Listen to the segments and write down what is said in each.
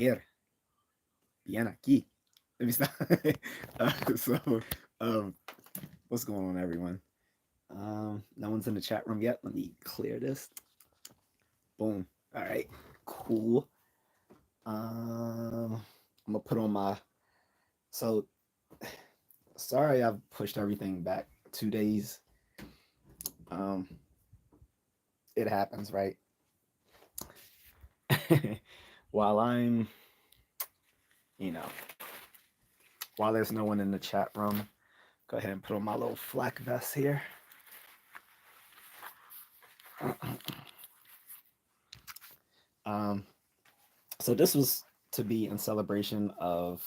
Ir, bien aquí. Let me stop. So, um, what's going on, everyone? No one's in the chat room yet. Let me clear this. Boom. All right. Cool. I'm gonna put on my. So, sorry, I've pushed everything back 2 days. Um, it happens, right? While I'm, you know, while there's no one in the chat room, go ahead and put on my little flak vest here. Um, so this was to be in celebration of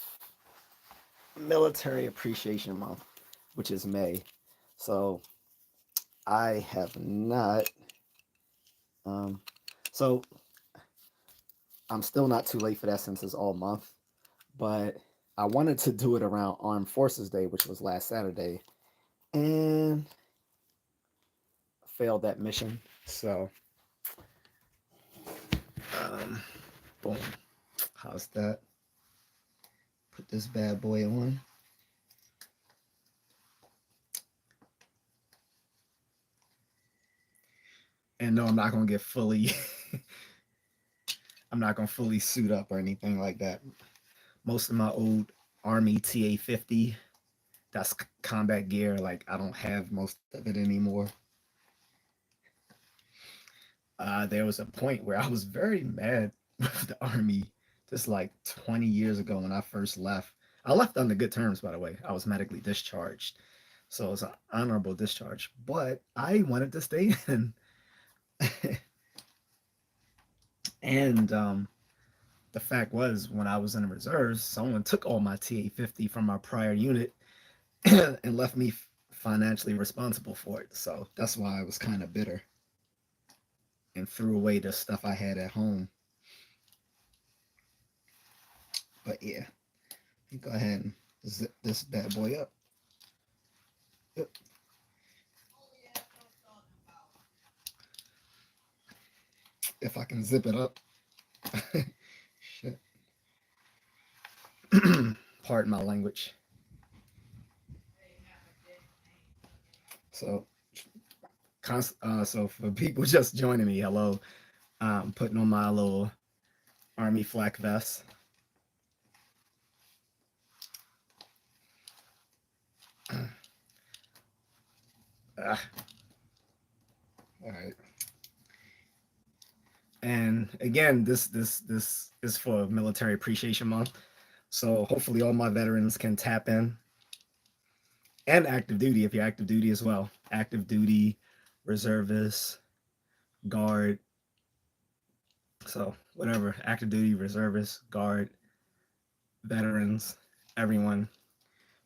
Military Appreciation Month, which is May. So I have not. Um, so I'm still not too late for that since it's all month, but I wanted to do it around Armed Forces Day, which was last Saturday, and failed that mission. So, um, boom. How's that? Put this bad boy on. And no, I'm not gonna get fully. I'm not gonna fully suit up or anything like that. Most of my old Army TA-50, that's combat gear. Like I don't have most of it anymore. There was a point where I was very mad with the Army just like 20 years ago when I first left. I left on the good terms, by the way. I was medically discharged. So it was an honorable discharge. But I wanted to stay in. And the fact was, when I was in the reserves, someone took all my TA-50 from my prior unit and left me financially responsible for it. So that's why I was kind of bitter and threw away the stuff I had at home. But yeah, go ahead and zip this bad boy up. Yep. If I can zip it up. Shit. Pardon my language. So, so for people just joining me, hello. I'm putting on my little Army flak vest. All right. And again, this is for Military Appreciation Month. So hopefully all my veterans can tap in. And active duty, if you're active duty as well. Active duty, reservist, guard. So whatever, active duty, reservist, guard, veterans, everyone.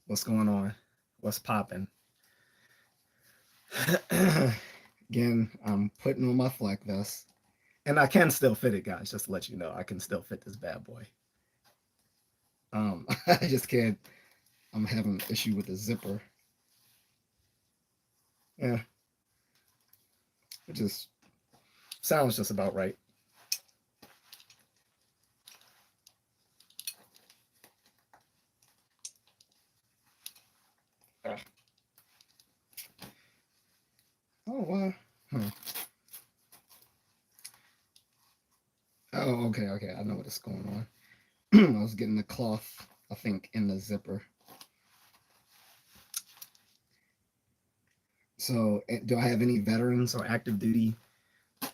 What's going on? What's popping? Again, I'm putting on my flak vest. And I can still fit it, guys, just to let you know. I can still fit this bad boy. I just can't. I'm having an issue with the zipper. Yeah. It just sounds just about right. Oh, oh, okay. I know what is going on. I was getting the cloth, I think, in the zipper. So, do I have any veterans or active duty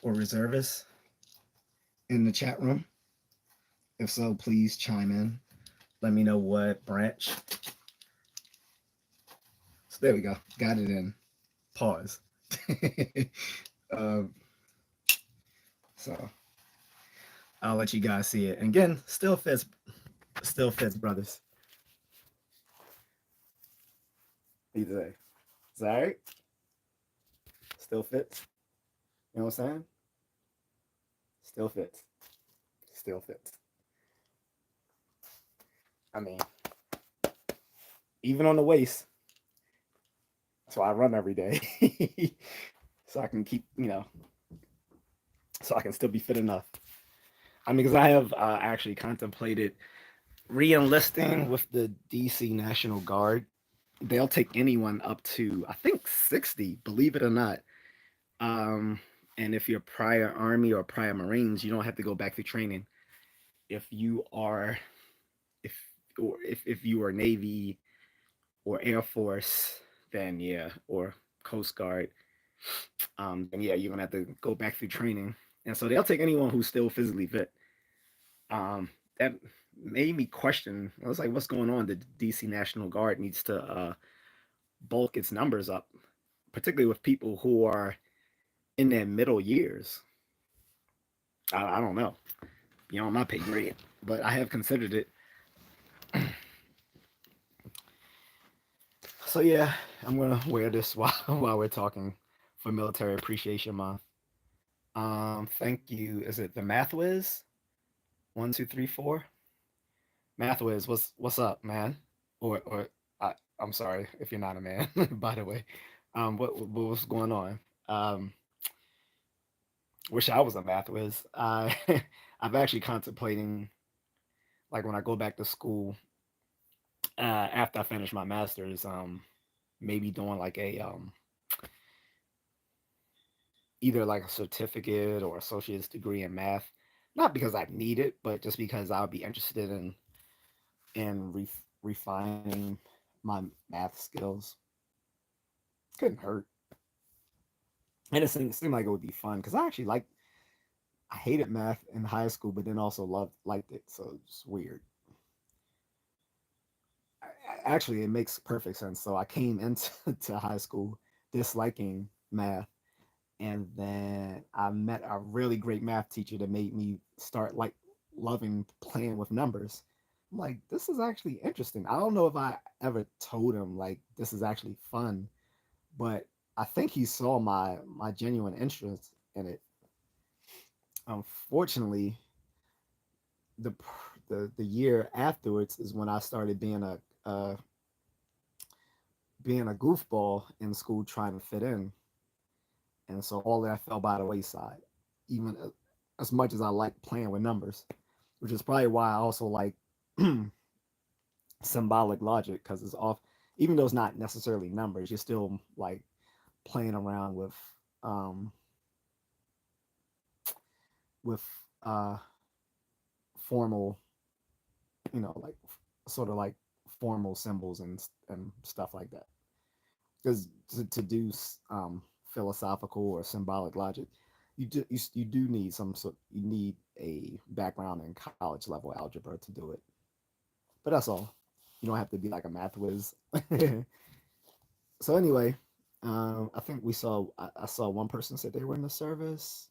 or reservists in the chat room? If so, please chime in. Let me know what branch. So there we go. Got it in. Pause. um, so I'll let you guys see it. And again, still fits, brothers. Either way. Is that all right? Still fits. You know what I'm saying? Still fits. Still fits. I mean, even on the waist. That's why I run every day. So I can keep, so I can still be fit enough. I mean, because I have actually contemplated re-enlisting with the DC National Guard. They'll take anyone up to, I think, 60, believe it or not. Um, and if you're prior Army or prior Marines, you don't have to go back through training. If you are, if if you are Navy or Air Force, then yeah, or Coast Guard, then yeah, you're gonna have to go back through training. And so they'll take anyone who's still physically fit. That made me question. I was like, what's going on? The DC National Guard needs to bulk its numbers up, particularly with people who are in their middle years. I don't know, beyond my pay grade, but I have considered it. So yeah, I'm gonna wear this while we're talking for Military Appreciation Month. Thank you. Is it the Math Whiz? 1, 2, 3, 4. Math Whiz, what's up, man? Or I'm sorry if you're not a man, by the way. What was going on? Um, wish I was a Math Whiz. I I'm actually contemplating, like, when I go back to school after I finish my master's, maybe doing like a either like a certificate or associate's degree in math. Not because I need it, but just because I'll be interested in refining my math skills. Couldn't hurt, and it seemed like it would be fun because I hated math in high school, but then also liked it. So it's weird. Actually, it makes perfect sense. So I came into to high school disliking math, and then I met a really great math teacher that made me start like loving playing with numbers. I'm like, this is actually interesting. I don't know if I ever told him like this is actually fun, but I think he saw my genuine interest in it. Unfortunately, the the year afterwards is when I started being a goofball in school trying to fit in, and so all that fell by the wayside. Even as much as I like playing with numbers, which is probably why I also like symbolic logic because it's off. Even though it's not necessarily numbers, you're still like playing around um, with uh, formal, like sort of like formal symbols and stuff like that. Because to do philosophical or symbolic logic, you do need you need a background in college level algebra to do it. But that's all. You don't have to be like a math whiz. So anyway, I think I saw one person said they were in the service.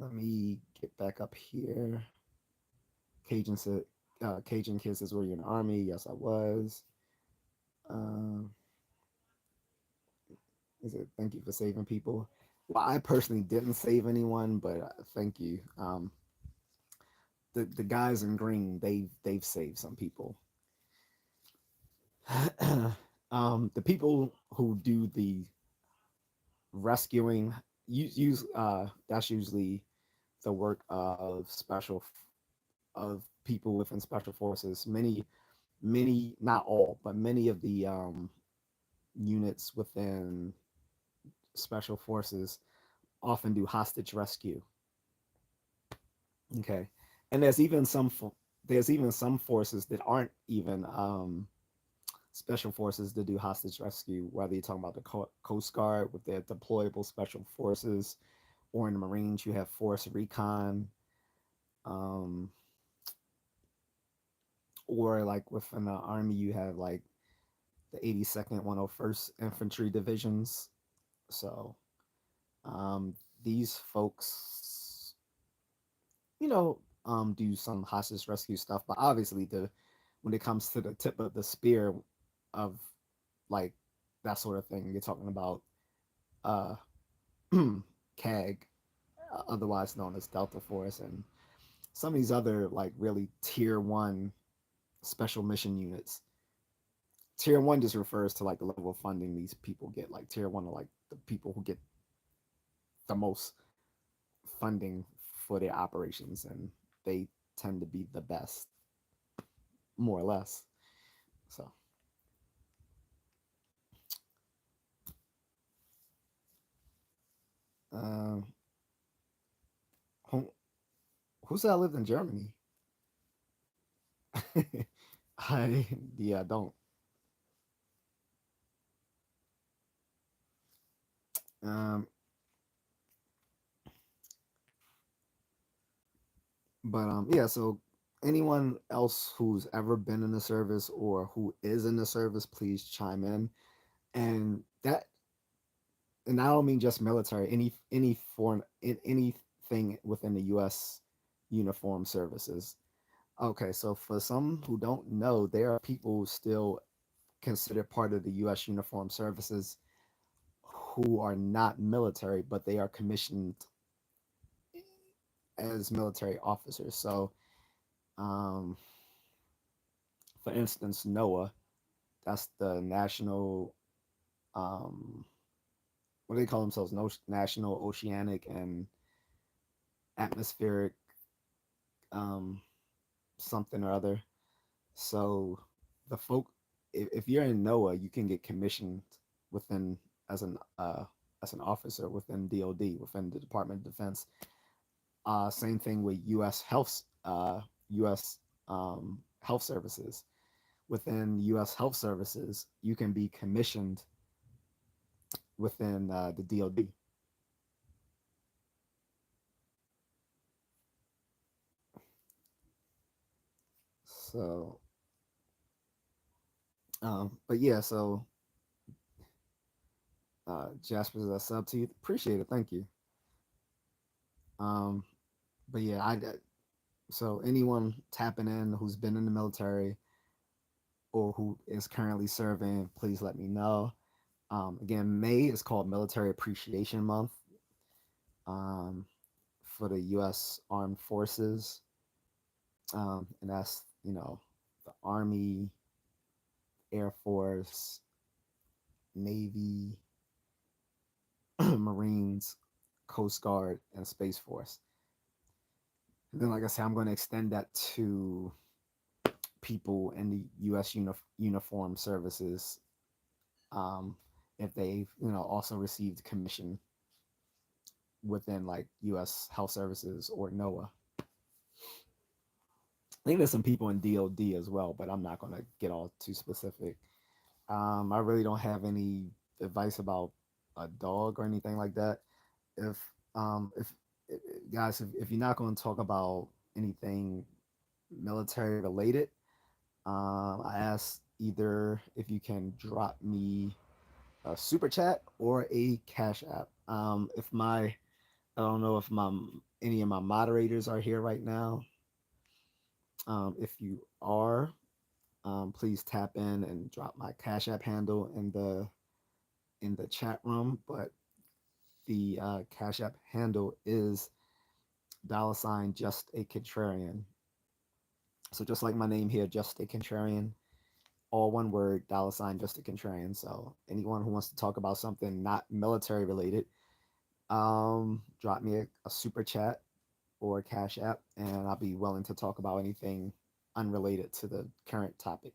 Let me get back up here. Cajun said, Cajun Kids says, were you in the army? Yes, I was. Um, is it thank you for saving people? Well, I personally didn't save anyone, but thank you. The guys in green, they've saved some people. The people who do the rescuing use that's usually the work of of people within special forces. Many, not all, but many of the units within special forces often do hostage rescue. Okay, and there's even some forces that aren't even special forces that do hostage rescue. Whether you're talking about the Coast Guard with their deployable special forces, or in the Marines you have Force Recon, um, or like within the Army you have like the 82nd 101st Infantry Divisions. So um, these folks, do some hostage rescue stuff, but obviously the when it comes to the tip of the spear of like that sort of thing, you're talking about uh, CAG, otherwise known as Delta Force, and some of these other like really tier one special mission units. Tier one just refers to like the level of funding these people get. Like tier one are like the people who get the most funding for their operations, and they tend to be the best, more or less. So, um, who, who said I lived in Germany? I don't. Um, but yeah. So anyone else who's ever been in the service or who is in the service, please chime in. And that, and I don't mean just military. Any foreign, anything within the U.S. uniform services. Okay, so for some who don't know, there are people still considered part of the U.S. uniform services who are not military, but they are commissioned as military officers. So, um, for instance, NOAA, that's the national, um, what do they call themselves? No, National Oceanic and Atmospheric, um, something or other. So the folk, if you're in NOAA, you can get commissioned within as an uh, as an officer within DoD, within the Department of Defense. Same thing with U.S. Health Services. Within U.S. Health Services, you can be commissioned within the DoD. So, but yeah, so Jasper's a sub to you. Appreciate it. Thank you. Um, but yeah, so anyone tapping in who's been in the military or who is currently serving, please let me know. Again, May is called Military Appreciation Month, um, for the U.S. Armed Forces, and that's the Army, Air Force, Navy, Marines, Coast Guard, and Space Force. And then, like I said, I'm going to extend that to people in the U.S. uniform services, um, if they've also received commission within like U.S. Health Services or NOAA. I think there's some people in DoD as well, but I'm not going to get all too specific. I really don't have any advice about a dog or anything like that. If if guys, if you're not going to talk about anything military related, I ask either if you can drop me a super chat or a cash app. If my I don't know if my any of my moderators are here right now. If you are, please tap in and drop my cash app handle in the chat room. But the cash app handle is $ just a contrarian. So just like my name here, just a contrarian, all one word, $ just a contrarian. So anyone who wants to talk about something not military related, drop me a super chat or a cash app, and I'll be willing to talk about anything unrelated to the current topic.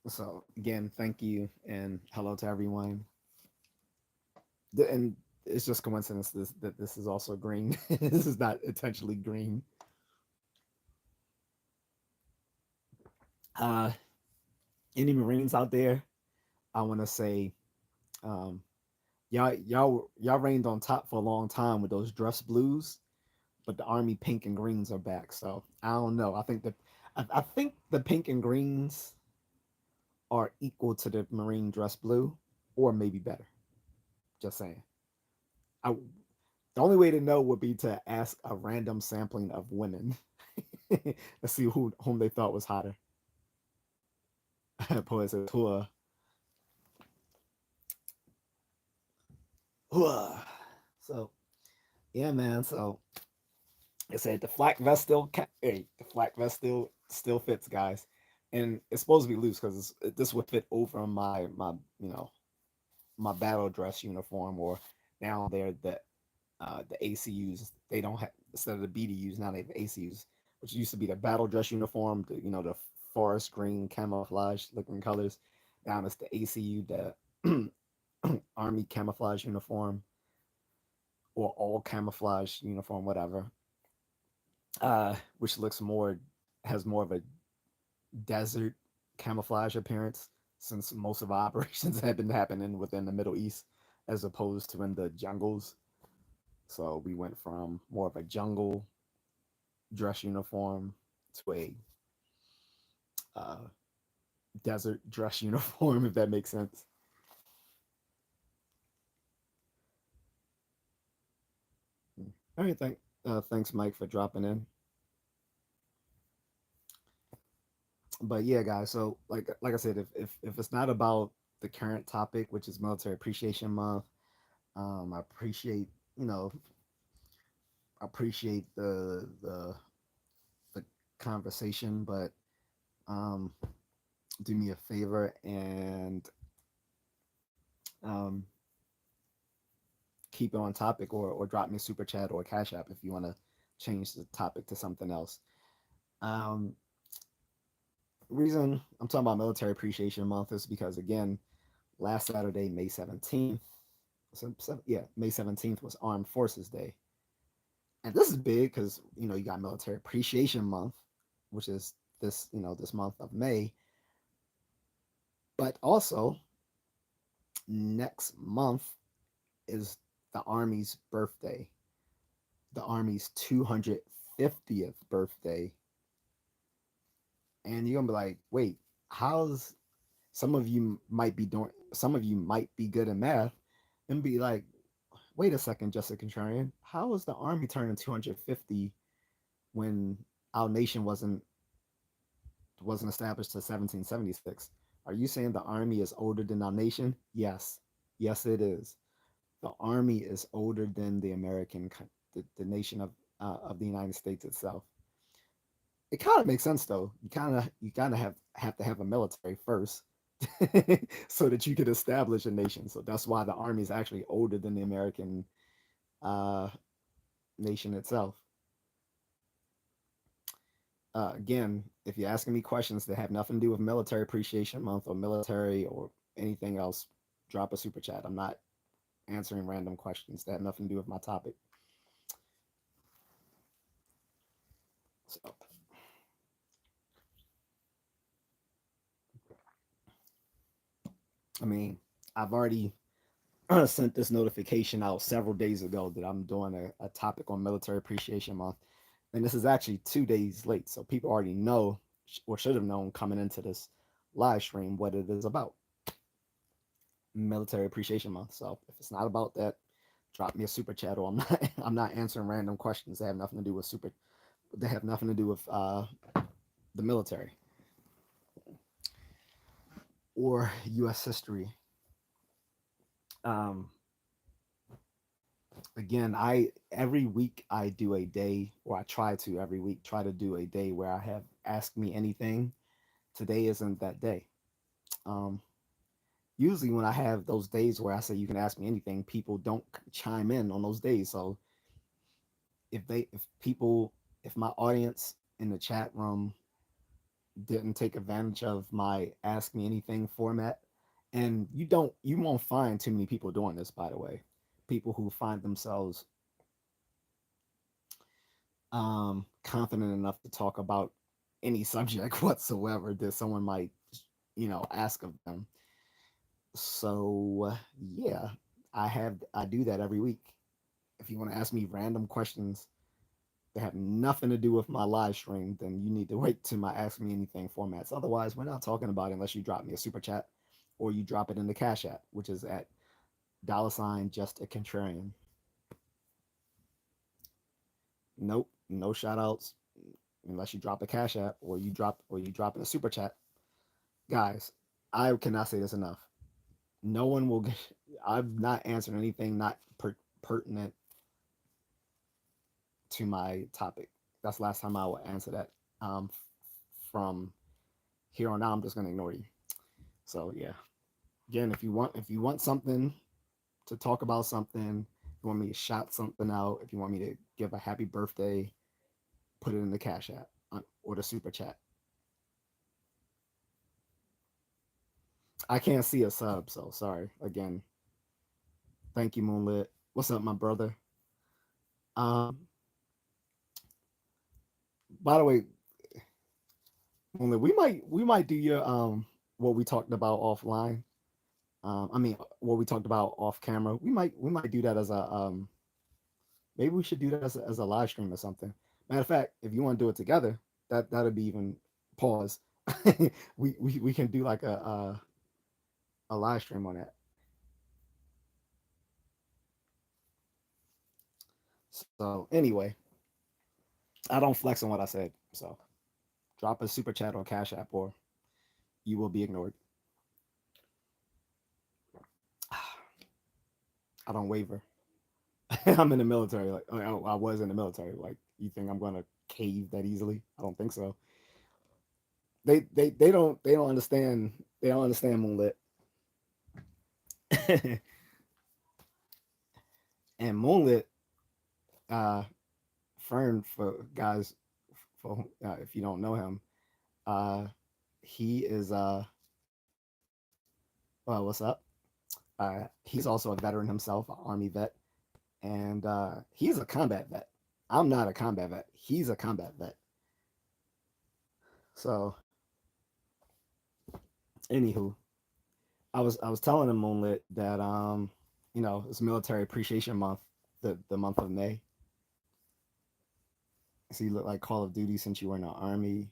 So again, thank you and hello to everyone. And it's just coincidence that this is also green. This is not intentionally green. Uh, any Marines out there? I want to say, um, y'all reigned on top for a long time with those dress blues, but the Army pink and greens are back. So I don't know. I think the pink and greens are equal to the Marine dress blue, or maybe better. Just saying. I The only way to know would be to ask a random sampling of women to see whom they thought was hotter. Poet says, "Hua, hua." So yeah, man. So I said the flak vest hey, the flak vest still fits, guys, and it's supposed to be loose because this would fit over my my battle dress uniform, or down there the ACUs they don't have. instead of the BDUs, now they have ACUs, which used to be the battle dress uniform, the forest green camouflage looking colors. Now it's the ACU, the Army camouflage uniform, or all camouflage uniform, whatever. Which has more of a desert camouflage appearance, since most of our operations have been happening within the Middle East as opposed to in the jungles. So we went from more of a jungle dress uniform to a uh, desert dress uniform, if that makes sense. All right, thanks, Mike, for dropping in. But yeah, guys. So like I said, if it's not about the current topic, which is Military Appreciation Month, I you know appreciate the conversation, but um, do me a favor and um, keep it on topic, or drop me a super chat or a cash app if you want to change the topic to something else. Um, reason I'm talking about Military Appreciation Month is because, again, last Saturday, May 17th, yeah, May 17th was Armed Forces Day. And this is big because, you got Military Appreciation Month, which is this month of May, but also next month is the Army's birthday, the Army's 250th birthday. And you're gonna be like, wait, how's some of you might be good at math and be like, wait a second, Just A Contrarian, how is the Army turning 250 when our nation wasn't established to 1776? Are you saying the Army is older than our nation? Yes. Yes, it is. The Army is older than the nation of the United States itself. It kind of makes sense though. You kind of have to have a military first, so that you could establish a nation. So that's why the Army is actually older than the American uh, nation itself. Again, if you're asking me questions that have nothing to do with Military Appreciation Month or military or anything else, drop a super chat. I'm not answering random questions that have nothing to do with my topic. So, I mean, I've already sent this notification out several days ago that I'm doing a topic on Military Appreciation Month. And this is actually 2 days late. So people already know, or should have known coming into this live stream, what it is about: Military Appreciation Month. So if it's not about that, drop me a super chat, or I'm not I'm not answering random questions that have nothing to do with the military or US history. Um, Again, I every week I do a day, or I try to every week try to do a day where I have ask me anything. Today isn't that day. Um, Usually when I have those days where I say you can ask me anything, people don't chime in on those days. So if my audience in the chat room didn't take advantage of my ask me anything format, and you won't find too many people doing this, by the way. People who find themselves confident enough to talk about any subject whatsoever that someone might, ask of them. So yeah, I do that every week. If you want to ask me random questions that have nothing to do with my live stream, then you need to wait to my ask me anything formats. Otherwise, we're not talking about it unless you drop me a super chat or you drop it in the Cash App, which is at $ Just A Contrarian. Nope, no shout outs unless you drop a Cash App or you drop in a super chat. Guys, I cannot say this enough. No one will get, I'm not answering anything not pertinent to my topic. That's the last time I will answer that. From here on out, I'm just gonna ignore you. So yeah. Again, if you want something to talk about something you want me to shout something out, if you want me to give a happy birthday, put it in the Cash App or the Super Chat. I can't see a sub, so sorry. Again, thank you, Moonlit. What's up, my brother? Um, by the way, Moonlit, we might do your what we talked about offline. I mean, what we talked about off camera. We might do that as a maybe we should do that as a live stream or something. Matter of fact, if you want to do it together, that'd be even pause. We can do like a live stream on that. So anyway, I don't flex on what I said. So drop a super chat on Cash App or you will be ignored. I don't waver. I'm in the military. Like I was in the military. Like you think I'm gonna cave that easily? I don't think so. They don't understand. They don't understand Moonlit. And Moonlit, uh, Fern for guys, for if you don't know him, uh, he is well, what's up? He's also a veteran himself, an Army vet, and he's a combat vet. I'm not a combat vet. He's a combat vet. So, anywho, I was telling him Moonlit that it's Military Appreciation Month, the month of May. So you look like Call of Duty since you were in the Army.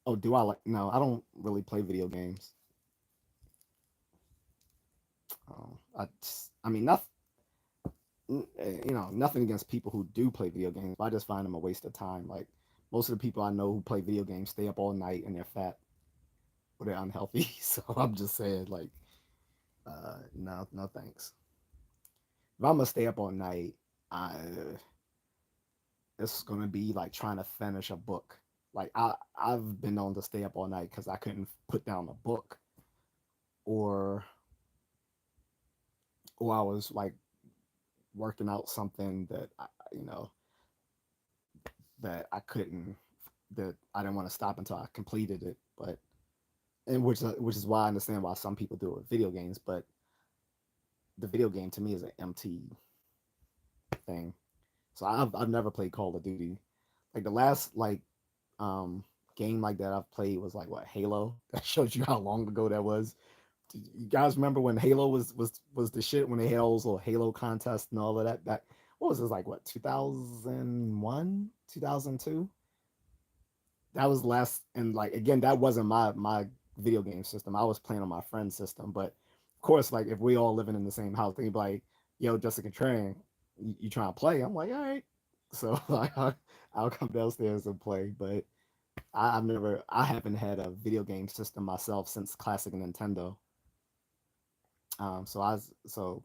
Oh, do I like? No, I don't really play video games. I mean, nothing. Nothing against people who do play video games. But I just find them a waste of time. Like most of the people I know who play video games stay up all night and they're fat or they're unhealthy. So I'm just saying, like, no, no thanks. If I'm gonna stay up all night, I it's gonna be like trying to finish a book. Like I've been known to stay up all night because I couldn't put down a book, or I was like working out something that you know that I couldn't that I didn't want to stop until I completed it. But and which is why I understand why some people do it with video games. But the video game to me is an empty thing. So I've never played Call of Duty. Like the last game like that I've played was like what Halo. That shows you how long ago that was. Do you guys remember when Halo was the shit when they had all those little Halo contests and all of that? Back what was this like? What 2001, 2002? That was last and like again that wasn't my video game system. I was playing on my friend's system, but of course like if we all living in the same house, they'd be like, "Yo, Just A Contrarian, you trying to play?" I'm like, "All right." So like I'll come downstairs and play, but I haven't had a video game system myself since classic Nintendo. So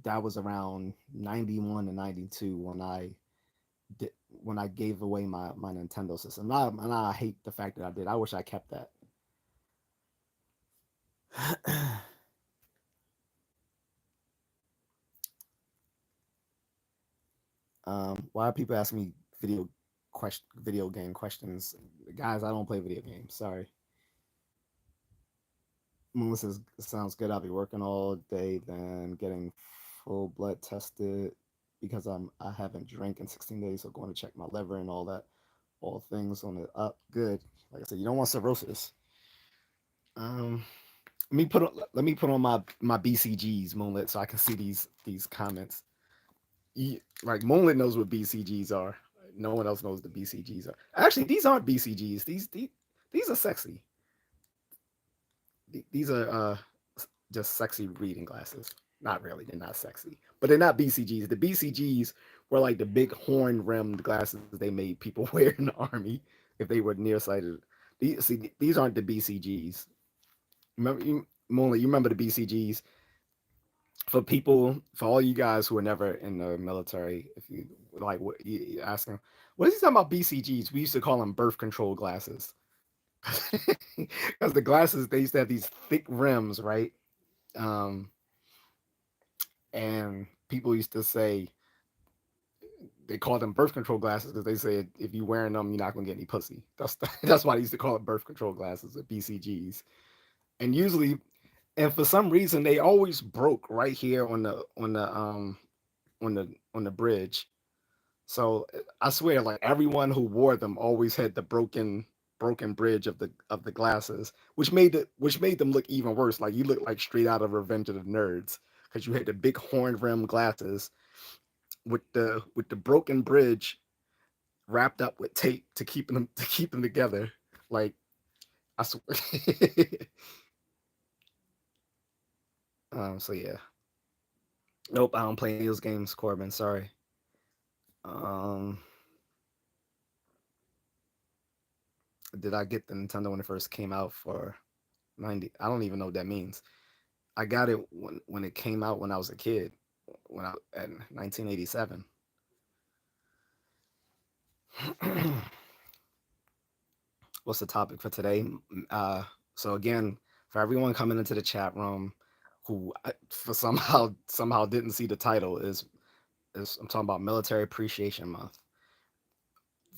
that was around 91 to 92 when I gave away my Nintendo system. And I hate the fact that I did. I wish I kept that. Why are people asking me video game questions? Guys, I don't play video games. Sorry. Melissa says, sounds good. I'll be working all day, then getting full blood tested because I haven't drank in 16 days, so going to check my liver and all that, all things on the up. Good. Like I said, you don't want cirrhosis. Um, let me put on my BCGs, Moonlit, so I can see these comments. Like Moonlit knows what BCGs are. No one else knows the BCGs are. Actually, these aren't BCGs. These are sexy. These are just sexy reading glasses. Not really, they're not sexy, but they're not BCGs. The BCGs were like the big horn rimmed glasses they made people wear in the army if they were nearsighted. These aren't the BCGs. Remember, you remember the BCGs for all you guys who were never in the military. If you like, what you ask them, what is he talking about BCGs? We used to call them birth control glasses because the glasses they used to have these thick rims, right? Um, and people used to say they call them birth control glasses because they said if you wearing them, you're not gonna get any pussy. That's why they used to call it birth control glasses or BCGs. And usually, and for some reason, they always broke right here on the bridge. So I swear, like everyone who wore them always had the broken bridge of the glasses, which made them look even worse. Like you look like straight out of Revenge of the Nerds because you had the big horn rim glasses with the broken bridge wrapped up with tape to keep them together. Like I swear. So yeah. Nope, I don't play those games, Corbin. Sorry. Um, did I get the Nintendo when it first came out for 90? I don't even know what that means. I got it when it came out when I was a kid, when I at 1987. What's the topic for today? Uh, so again, for everyone coming into the chat room who for somehow didn't see the title is I'm talking about Military Appreciation Month.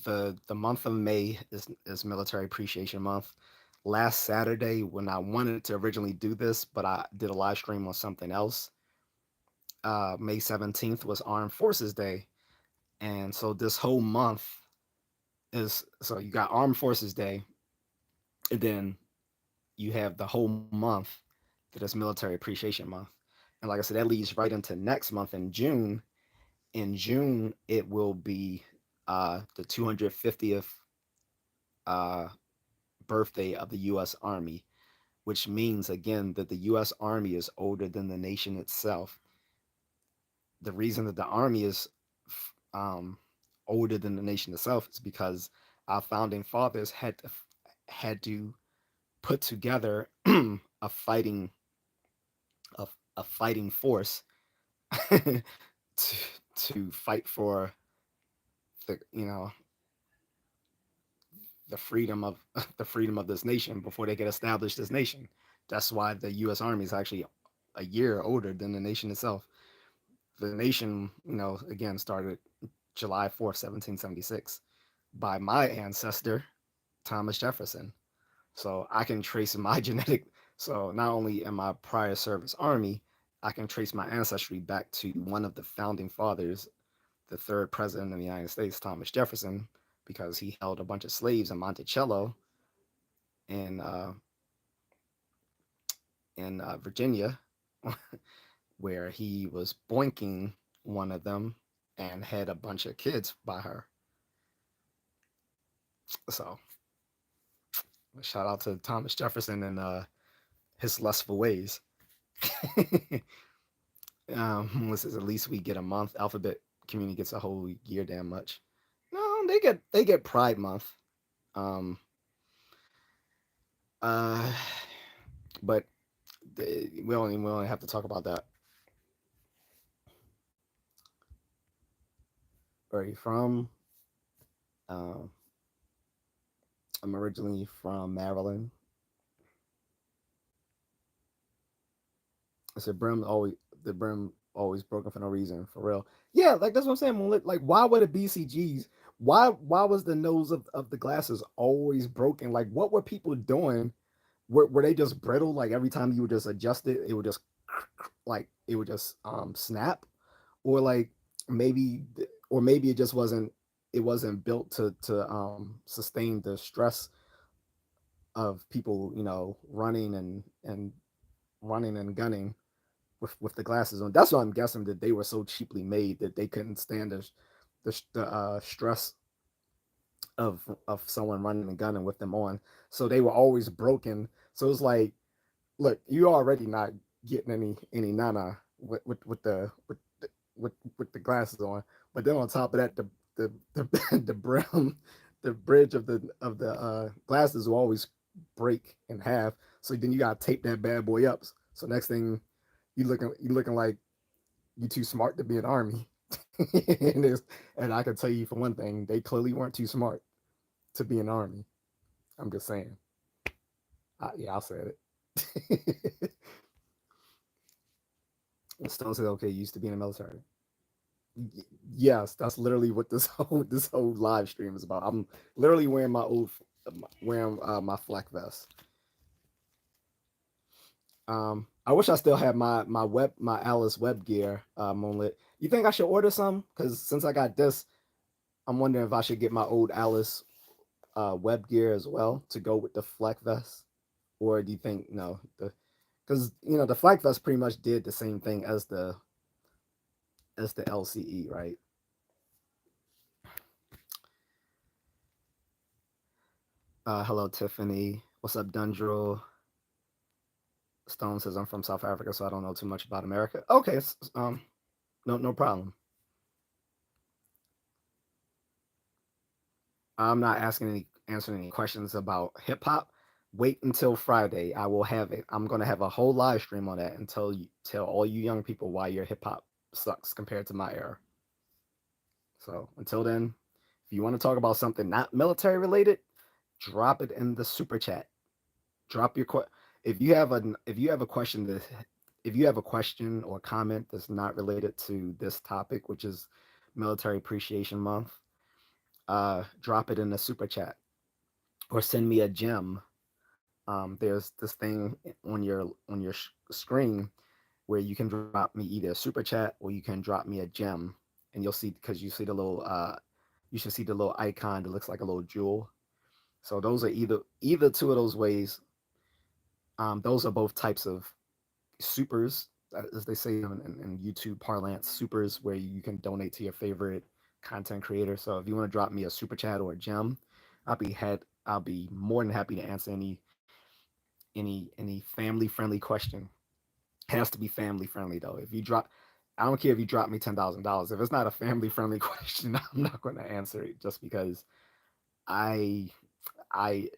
The month of May is Military Appreciation Month. Last Saturday, when I wanted to originally do this, but I did a live stream on something else. May 17th was Armed Forces Day, and so this whole month is so you got Armed Forces Day, and then you have the whole month that is Military Appreciation Month. And like I said, that leads right into next month in June. In June, it will be the 250th uh, birthday of the U.S. Army, which means again that the U.S. Army is older than the nation itself. The reason that the Army is um, older than the nation itself is because our founding fathers had to put together a fighting a, a fighting force to to fight for the the freedom of the freedom of this nation before they could establish this nation. That's why the U.S. Army is actually a year older than the nation itself. The nation, again started July 4th, 1776, by my ancestor Thomas Jefferson. So I can trace my genetic. So not only in my prior service army, I can trace my ancestry back to one of the founding fathers, the third president of the United States, Thomas Jefferson, because he held a bunch of slaves in Monticello in Virginia, where he was boinking one of them and had a bunch of kids by her. So shout out to Thomas Jefferson and his lustful ways. This is at least we get a month. Alphabet community gets a whole year damn much. No, they get Pride Month. Um, uh, but we only have to talk about that. Where are you from? Um, I'm originally from Maryland. I said the brim always broken for no reason, for real. Yeah, like that's what I'm saying. Like, why were the BCGs? Why was the nose of the glasses always broken? Like, what were people doing? Were they just brittle? Like every time you would just adjust it, it would just like it would just snap, or like maybe or maybe it wasn't built to sustain the stress of people running and running and gunning with the glasses on. That's why I'm guessing that they were so cheaply made that they couldn't stand the stress of someone running and gunning with them on. So they were always broken. So it's like, look, you already not getting any nana with the glasses on, but then on top of that, the brim, the bridge of the glasses will always break in half. So then you gotta tape that bad boy up. So next thing you looking like you too smart to be an army. And I can tell you for one thing, they clearly weren't too smart to be an army. I'm just saying. Yeah, I said it. And Stone said, okay, you used to be in the military. Yes, that's literally what this whole live stream is about. I'm literally wearing my old wearing my flak vest. I wish I still had my Alice web gear Moonlit. You think I should order some? Because since I got this, I'm wondering if I should get my old Alice web gear as well to go with the flak vest, or do you think no? Because the flak vest pretty much did the same thing as the LCE, right? Hello, Tiffany. What's up, Dundrel? Stone says I'm from South Africa, so I don't know too much about America. Okay, no problem. I'm not answering any questions about hip hop. Wait until Friday. I will have it. I'm gonna have a whole live stream on that and tell all you young people why your hip hop sucks compared to my era. So until then, if you want to talk about something not military related, drop it in the super chat. Drop your if you have a question that if you have a question or comment that's not related to this topic, which is Military Appreciation Month, drop it in the super chat or send me a gem. There's this thing on your screen where you can drop me either a super chat or you can drop me a gem, and you'll see because you should see the little icon that looks like a little jewel. So those are either two of those ways. Those are both types of supers, as they say in YouTube parlance, supers where you can donate to your favorite content creator. So if you want to drop me a super chat or a gem, I'll be more than happy to answer any family friendly question. It has to be family friendly though. If you drop, I don't care if you drop me $10,000. If it's not a family friendly question, I'm not going to answer it just because I I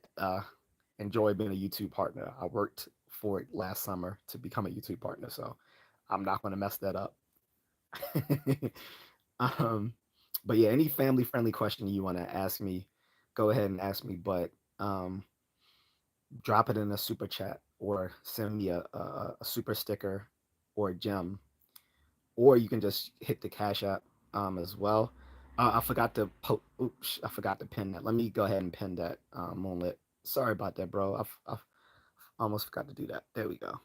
enjoy being a YouTube partner. I worked for it last summer to become a YouTube partner, so I'm not going to mess that up. um, but yeah, any family friendly question you want to ask me, go ahead and ask me. But drop it in a super chat or send me a super sticker or a gem, or you can just hit the Cash App as well. I forgot to oops, I forgot to pin that. Let me go ahead and pin that Moonlit. Sorry about that, bro. I almost forgot to do that. There we go.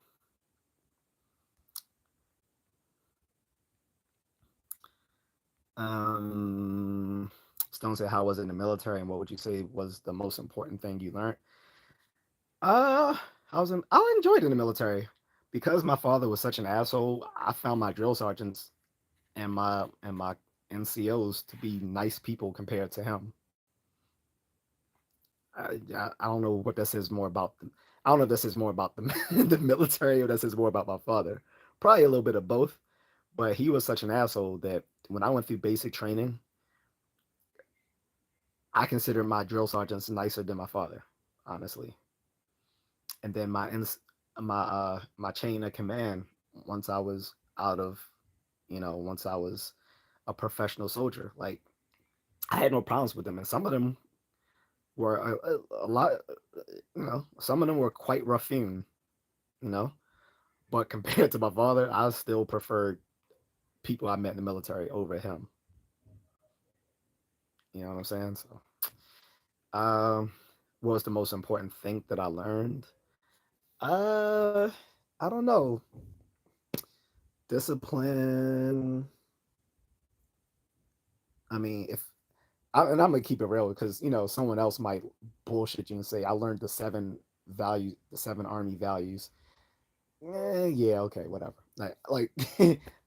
Um, Stone said, "How was it in the military, and what would you say was the most important thing you learned?" Uh, I enjoyed it in the military because my father was such an asshole. I found my drill sergeants and my NCOs to be nice people compared to him. I don't know what that says more about them. I don't know if this is more about the the military or this is more about my father. Probably a little bit of both. But he was such an asshole that when I went through basic training, I consider my drill sergeants nicer than my father, honestly. And then my chain of command, once I was out of, once I was a professional soldier, like I had no problems with them, and some of them were a lot, some of them were quite rough-hewn, you know. But compared to my father, I still preferred people I met in the military over him. You know what I'm saying? So, um, what was the most important thing that I learned? Uh, I don't know. Discipline. I mean, and I'm gonna keep it real because someone else might bullshit you and say I learned the seven army values. Yeah, okay, whatever. Like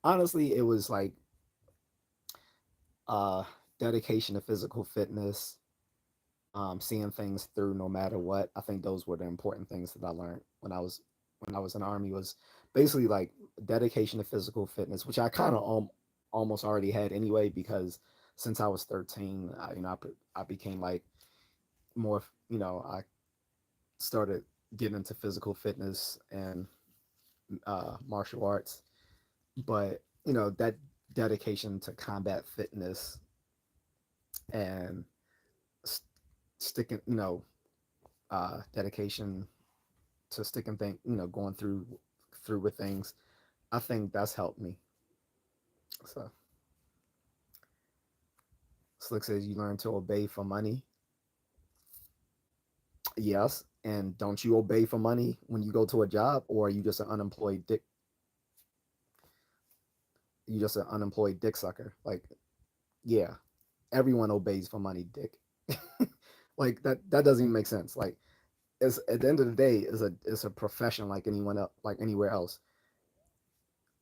honestly, it was like uh dedication to physical fitness, seeing things through no matter what. I think those were the important things that I learned when I was in the army was basically like dedication to physical fitness, which I kind of almost already had anyway because since I was 13, I became like more, I started getting into physical fitness and martial arts, but that dedication to combat fitness and st- sticking, dedication to sticking thing, going through with things. I think that's helped me. So Slick says you learn to obey for money. Yes. And don't you obey for money when you go to a job, or are you just an unemployed dick? You just an unemployed dick sucker. Like, yeah, everyone obeys for money, dick. Like that doesn't even make sense. Like, it's at the end of the day, it's a profession like anyone else, like anywhere else.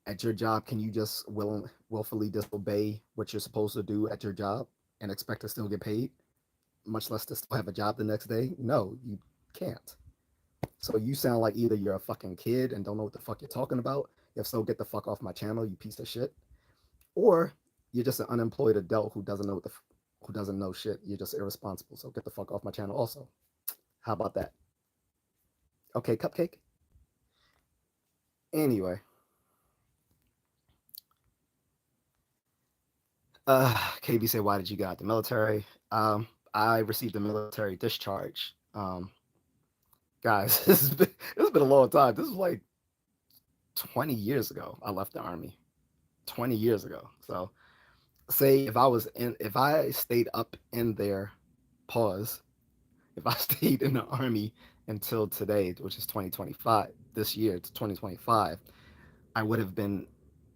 At your job, can you just willfully disobey what you're supposed to do at your job and expect to still get paid, much less to still have a job the next day? No, you can't. So you sound like either you're a fucking kid and don't know what the fuck you're talking about. If so, get the fuck off my channel, you piece of shit. Or you're just an unemployed adult who doesn't know who doesn't know shit. You're just irresponsible. So get the fuck off my channel also. How about that? Okay, cupcake. Anyway, KB said, "Why did you get out the military?" I received a military discharge. Guys, this has been a long time. This was like 20 years ago. I left the army. 20 years ago. So say if I stayed up in there, pause. If I stayed in the army until today, which is 2025, this year it's 2025, I would have been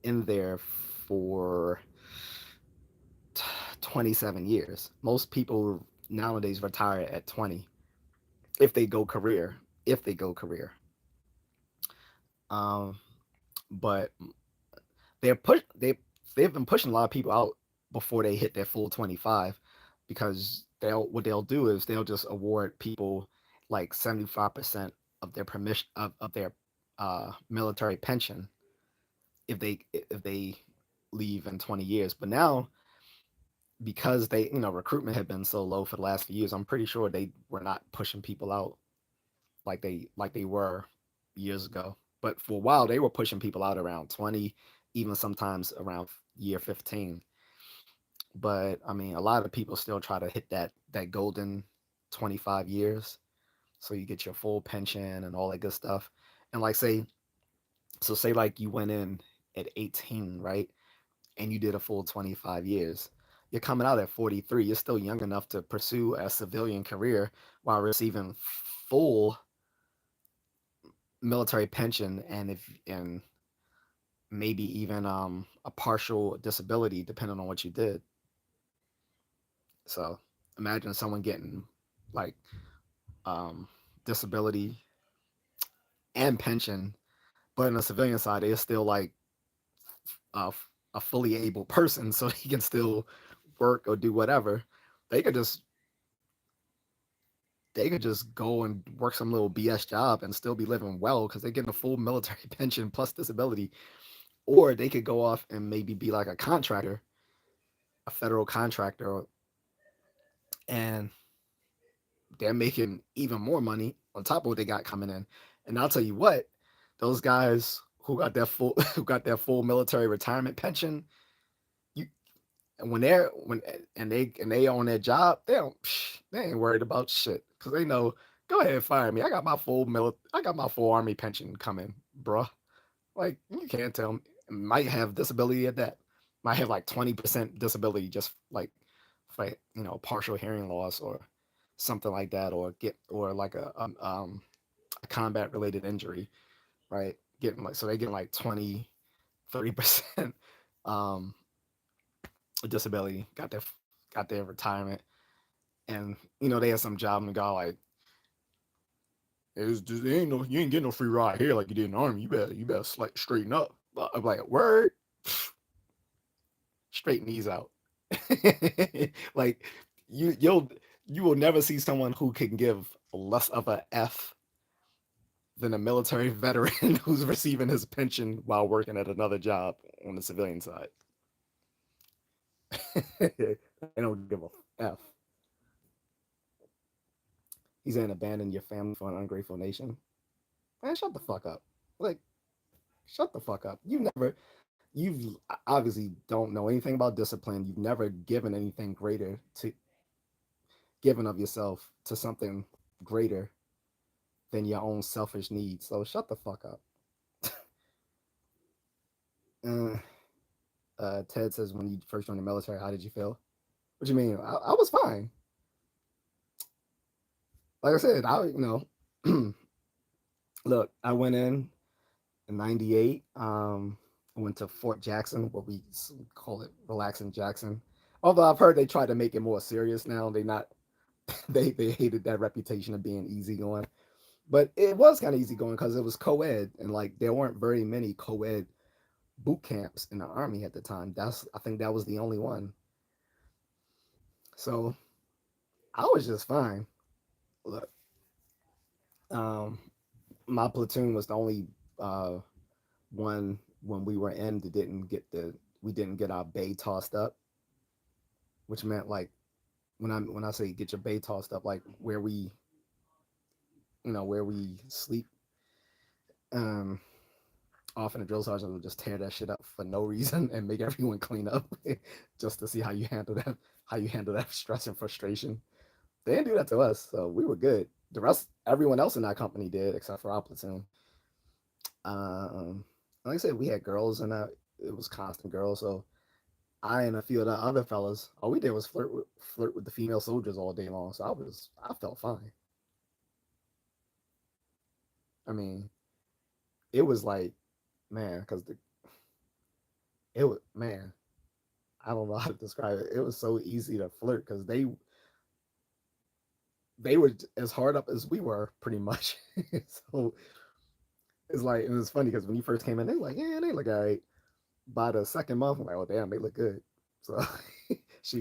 in there for 27 years. Most people nowadays retire at 20 if they go career. If they go career. Um, but they've been pushing a lot of people out before they hit their full 25 because they'll do is they'll just award people like 75% of their permission of their military pension if they leave in 20 years. But now, because recruitment had been so low for the last few years, I'm pretty sure they were not pushing people out like they were years ago. But for a while, they were pushing people out around 20, even sometimes around year 15. But I mean, a lot of people still try to hit that golden 25 years, so you get your full pension and all that good stuff. And like say like you went in at 18, right? And you did a full 25 years. You're coming out at 43. You're still young enough to pursue a civilian career while receiving full military pension, and maybe even a partial disability depending on what you did. So imagine someone getting like um, disability and pension, but on the civilian side, they're still like a, a fully able person, so they can still work or do whatever. They could just they could just go and work some little BS job and still be living well because they're getting a full military pension plus disability. Or they could go off and maybe be like a contractor, a federal contractor, and they're making even more money on top of what they got coming in. And I'll tell you what, those guys who got their full who got their full military retirement pension, you when they're when and they own their job, they ain't worried about shit because they know, go ahead, fire me. I got my full army pension coming, bruh. Like, you can't tell me. Might have disability at that. Might have like 20% disability, just like for partial hearing loss or something like that, or like a combat related injury, right? Getting like so they get like 20-30% um disability, got their retirement, and they had some job and the guy like, it's just, you ain't getting no free ride here like you did in the army. You better straighten up. I'm like, word, straighten these out. Like, you will never see someone who can give less of a F than a military veteran who's receiving his pension while working at another job on the civilian side. They don't give a F. He's saying abandon your family for an ungrateful nation. Man, shut the fuck up. Like, shut the fuck up. You've obviously don't know anything about discipline. You've never given anything greater to given of yourself to something greater than your own selfish needs. So shut the fuck up. Uh, Ted says, when you first joined the military, how did you feel? What do you mean? I was fine. Like I said, look, I went in '98. I went to Fort Jackson, what we call it, Relaxing Jackson. Although I've heard they try to make it more serious now. They not they hated that reputation of being easygoing, but it was kind of easygoing because it was co-ed, and like there weren't very many co-ed boot camps in the army at the time. I think that was the only one. So I was just fine. Look, um, my platoon was the only uh, one when we were in that we didn't get our bay tossed up, which meant like when I say get your bay tossed up, like where we sleep. Um, Often the drill sergeant would just tear that shit up for no reason and make everyone clean up just to see how you handle that stress and frustration. They didn't do that to us, so we were good. Everyone else in that company did, except for our platoon. Um, like I said, we had girls, and it was constant girls. So I and a few of the other fellas, all we did was flirt with the female soldiers all day long. So I felt fine. I mean, it was like, man, because it was man, I don't know how to describe it. It was so easy to flirt because they were as hard up as we were, pretty much. So it's like it was funny because when you first came in, they were like, yeah, they look all right. By the second month, I'm like, oh damn, they look good. So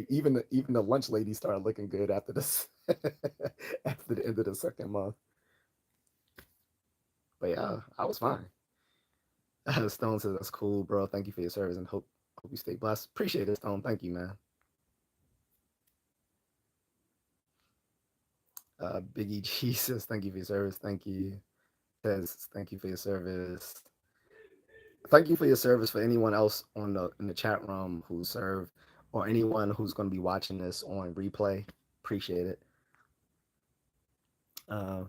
even the lunch lady started looking good after this after the end of the second month. But yeah, I was fine. Stone says that's cool, bro. Thank you for your service and hope you stay blessed. Appreciate it, Stone. Thank you, man. Biggie G says thank you for your service. Thank you. Says thank you for your service. Thank you for your service for anyone else in the chat room who served, or anyone who's going to be watching this on replay. Appreciate it. Uh,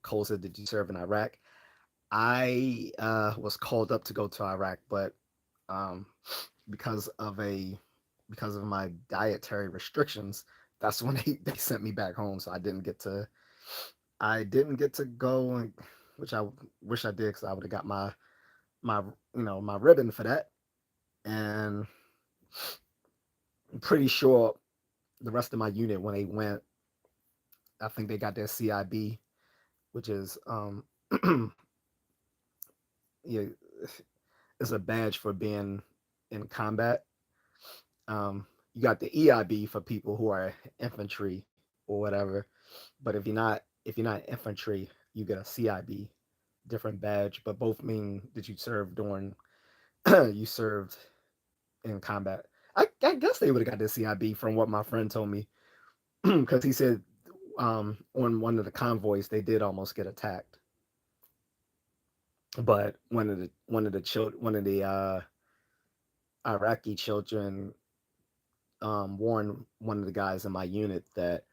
Cole said, "Did you serve in Iraq?" I was called up to go to Iraq, but um, because of a because of my dietary restrictions, that's when they sent me back home. So I didn't get to go, which I wish I did because I would have got my my ribbon for that. And I'm pretty sure the rest of my unit when they went, I think they got their CIB, which is yeah, it's a badge for being in combat. You got the EIB for people who are infantry or whatever, but if you're not infantry, you get a CIB, different badge, but both mean that you served during you served in combat. I guess they would have got the CIB from what my friend told me because he said on one of the convoys they did almost get attacked, but one of the Iraqi children warned one of the guys in my unit that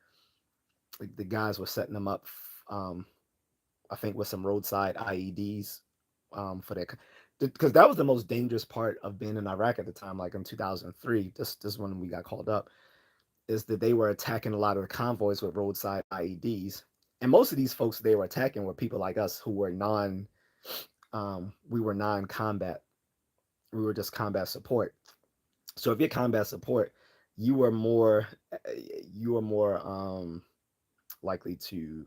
like, the guys were setting them up. Um, I think with some roadside IEDs for their because that was the most dangerous part of being in Iraq at the time, like in 2003. This when we got called up is that they were attacking a lot of the convoys with roadside IEDs, and most of these folks they were attacking were people like us who were we were non-combat. We were just combat support. So if you're combat support, you were more you were more likely to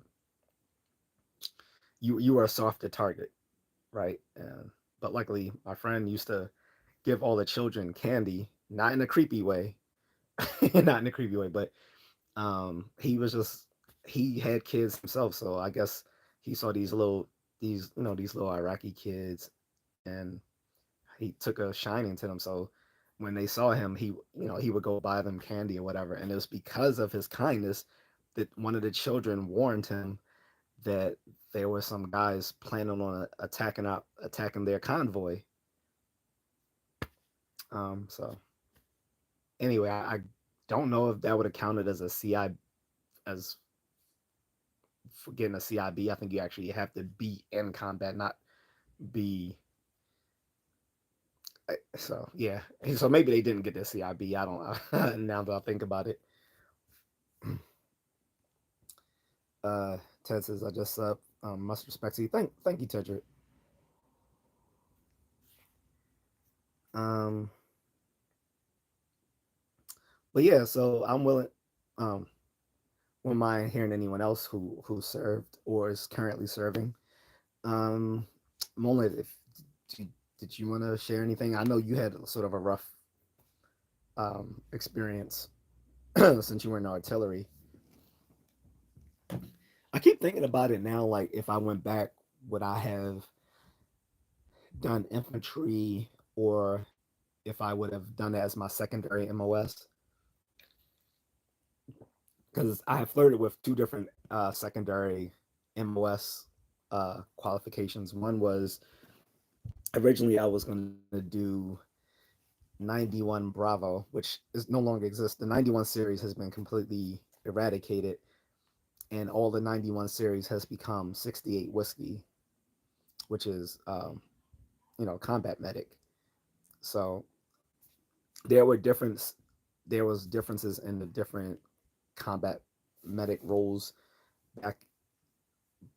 you were a softer target, right? But luckily, my friend used to give all the children candy, not in a creepy way, not in a creepy way, but he was just he had kids himself, so I guess he saw these little Iraqi kids, and he took a shining to them. So when they saw him, he would go buy them candy or whatever, and it was because of his kindness that one of the children warned him that there were some guys planning on attacking their convoy. So anyway, I don't know if that would have counted as a CI as for getting a CIB. I think you actually have to be in combat, not be So yeah, so maybe they didn't get their CIB. I don't. Now that I think about it, Ted says I just must respect to you. Thank you, Tedrick. Um, but yeah, so I'm willing. Um, wouldn't mind hearing anyone else who served or is currently serving. Um, Mola, if did did you want to share anything? I know you had sort of a rough experience since you were in artillery. I keep thinking about it now. Like, if I went back, would I have done infantry, or if I would have done it as my secondary MOS? Because I have flirted with two different secondary MOS qualifications. One was originally I was going to do 91 Bravo, which is no longer exists. The 91 series has been completely eradicated, and all the 91 series has become 68 Whiskey, which is combat medic. So there were difference there was differences in the different combat medic roles back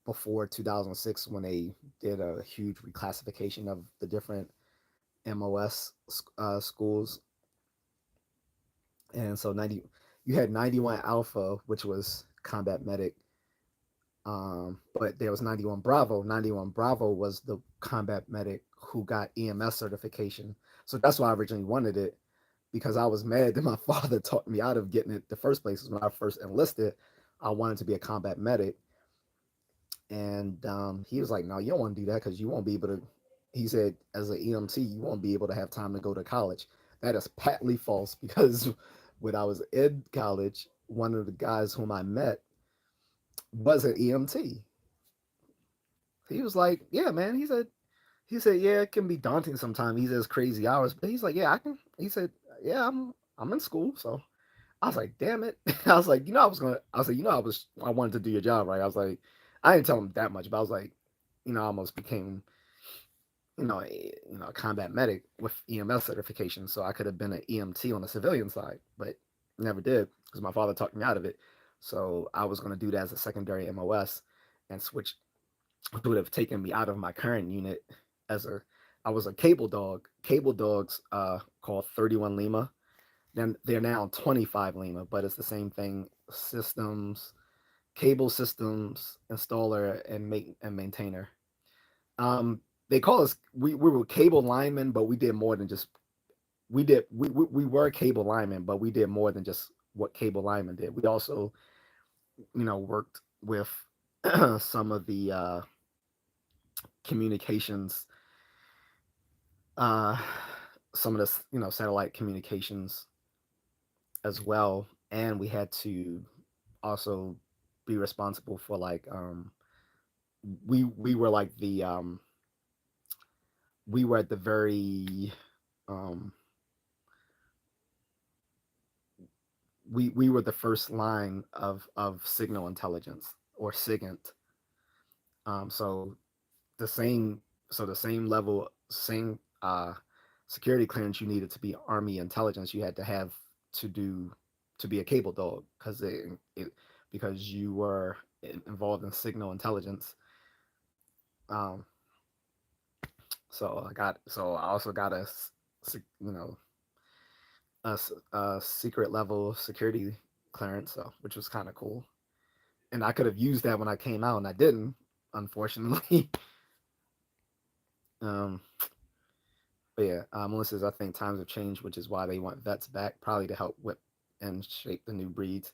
before 2006 when they did a huge reclassification of the different MOS schools. And so 90 you had 91 Alpha, which was combat medic. But there was 91 Bravo. 91 Bravo was the combat medic who got EMS certification. So that's why I originally wanted it, because I was mad that my father talked me out of getting it the first place. When I first enlisted, I wanted to be a combat medic. And he was like, "No, you don't want to do that because you won't be able to." He said, "As an EMT, you won't be able to have time to go to college." That is patently false because when I was in college, one of the guys whom I met was an EMT. He was like, "Yeah, man." He said, "Yeah, it can be daunting sometimes." He says crazy hours, but he's like, "Yeah, I can." He said, "Yeah, I'm in school, so." I was like, "Damn it!" I was like, I was like, I wanted to do your job, right? I was like, I didn't tell him that much, but I was like, I almost became, a combat medic with EMS certification, so I could have been an EMT on the civilian side, but never did because my father talked me out of it. So I was going to do that as a secondary MOS and switch, which would have taken me out of my current unit as a. I was a cable dog. Cable dogs called 31 Lima. Then they're now 25 Lima, but it's the same thing. Systems, cable systems installer and maintainer. They call us we were cable linemen, but we did more than just we were cable linemen, but we did more than just what cable linemen did. We also worked with some of the communications, uh, some of the satellite communications as well, and we had to also be responsible for like we were like the we were at the very um we were the first line of signal intelligence or SIGINT. So the same the same level same security clearance you needed to be Army intelligence you had to have to do to be a cable dog because you were involved in signal intelligence. Um, so I also got you know a secret level security clearance, so which was kind of cool. And I could have used that when I came out, and I didn't, unfortunately. um, but yeah, Melissa says I think times have changed, which is why they want vets back, probably to help whip and shape the new breeds.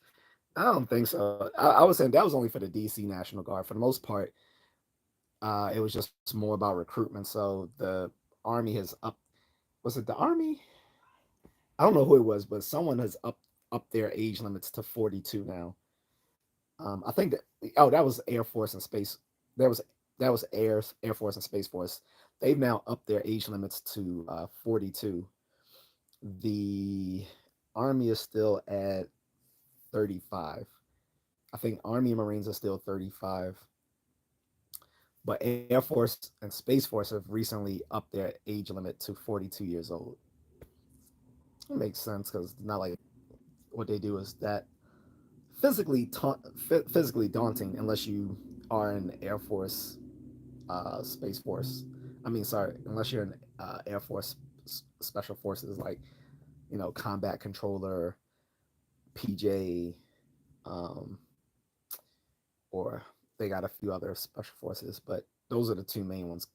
I don't think so. I was saying that was only for the DC National Guard. For the most part, it was just more about recruitment. So the Army has up. Was it the Army? I don't know who it was, but someone has up their age limits to 42 now. I think that that was Air Force and Space. That was Air Force and Space Force. They've now upped their age limits to 42. The Army is still at 35. I think Army and Marines are still 35. But Air Force and Space Force have recently upped their age limit to 42 years old. It makes sense because not like what they do is that physically daunting unless you are in Air Force, Space Force. I mean, sorry, unless you're in Air Force Special Forces, like combat controller, PJ, um, or they got a few other special forces, but those are the two main ones.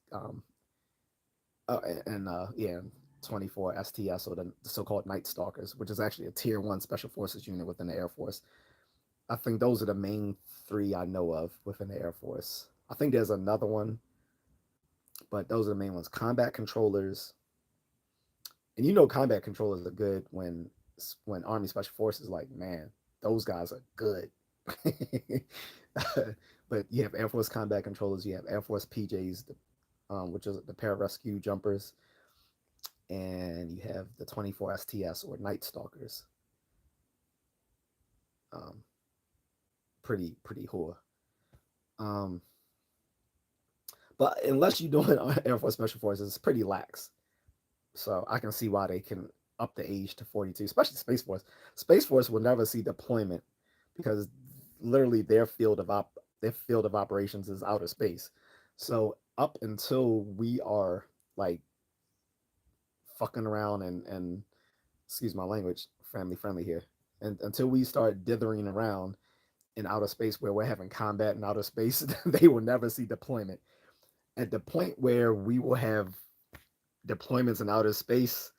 And yeah, 24 STS, or the so-called Night Stalkers, which is actually a Tier 1 Special Forces unit within the Air Force. I think those are the main three I know of within the Air Force. I think there's another one, but those are the main ones. Combat controllers, and combat controllers are good when Army Special Forces, like, man, those guys are good. But you have Air Force combat controllers, you have Air Force PJs, which is the pararescue jumpers, and you have the 24 STS or Night Stalkers. Um, pretty whore. Um, but unless you're doing Air Force Special Forces, it's pretty lax. So I can see why they can up the age to 42, especially Space Force. Space Force will never see deployment because literally their field of operations is outer space. So up until we are like fucking around and excuse my language, family friendly here, and until we start dithering around in outer space where we're having combat in outer space, they will never see deployment. At the point where we will have deployments in outer space,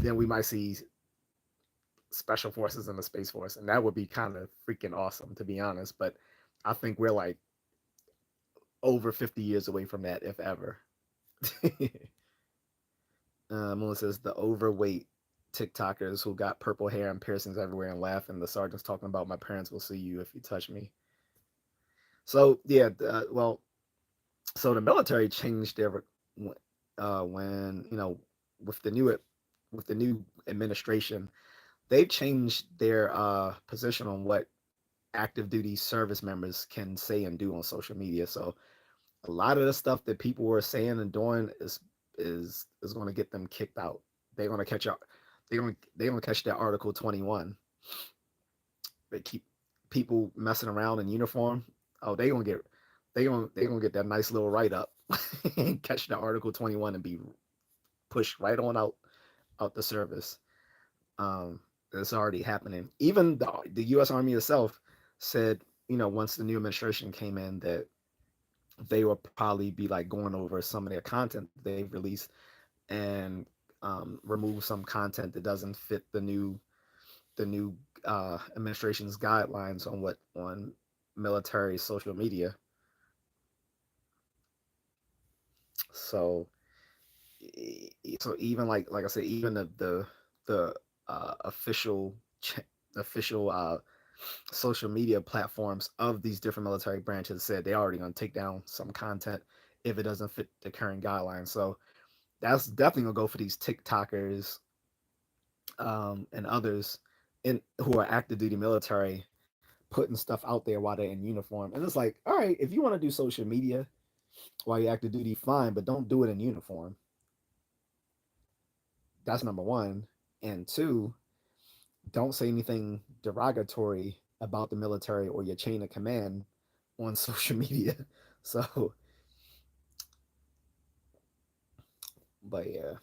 then we might see special forces in the space force, and that would be kind of freaking awesome, to be honest. But I think we're like over 50 years away from that, if ever. Melissa says the overweight TikTokers who got purple hair and piercings everywhere and laugh, and the sergeant's talking about my parents will see you if you touch me. So yeah, well, so the military changed their when with the new administration, they've changed their position on what active duty service members can say and do on social media. So a lot of the stuff that people were saying and doing is going to get them kicked out. They're going to catch up. They're going to catch that Article 21. They keep people messing around in uniform. Oh, they gonna get that nice little write up and catch the Article 21 and be pushed right on out the service. Um, it's already happening. Even the U.S. Army itself said, once the new administration came in, that they will probably be like going over some of their content that they've released and remove some content that doesn't fit the new administration's guidelines on military social media. So even like I said, even the official official social media platforms of these different military branches said they're already going to take down some content if it doesn't fit the current guidelines. So that's definitely gonna go for these TikTokers and others who are active duty military putting stuff out there while they're in uniform. And it's like, all right, if you want to do social media while you're active duty, fine, but don't do it in uniform. That's number one. And two, don't say anything derogatory about the military or your chain of command on social media. So, but yeah,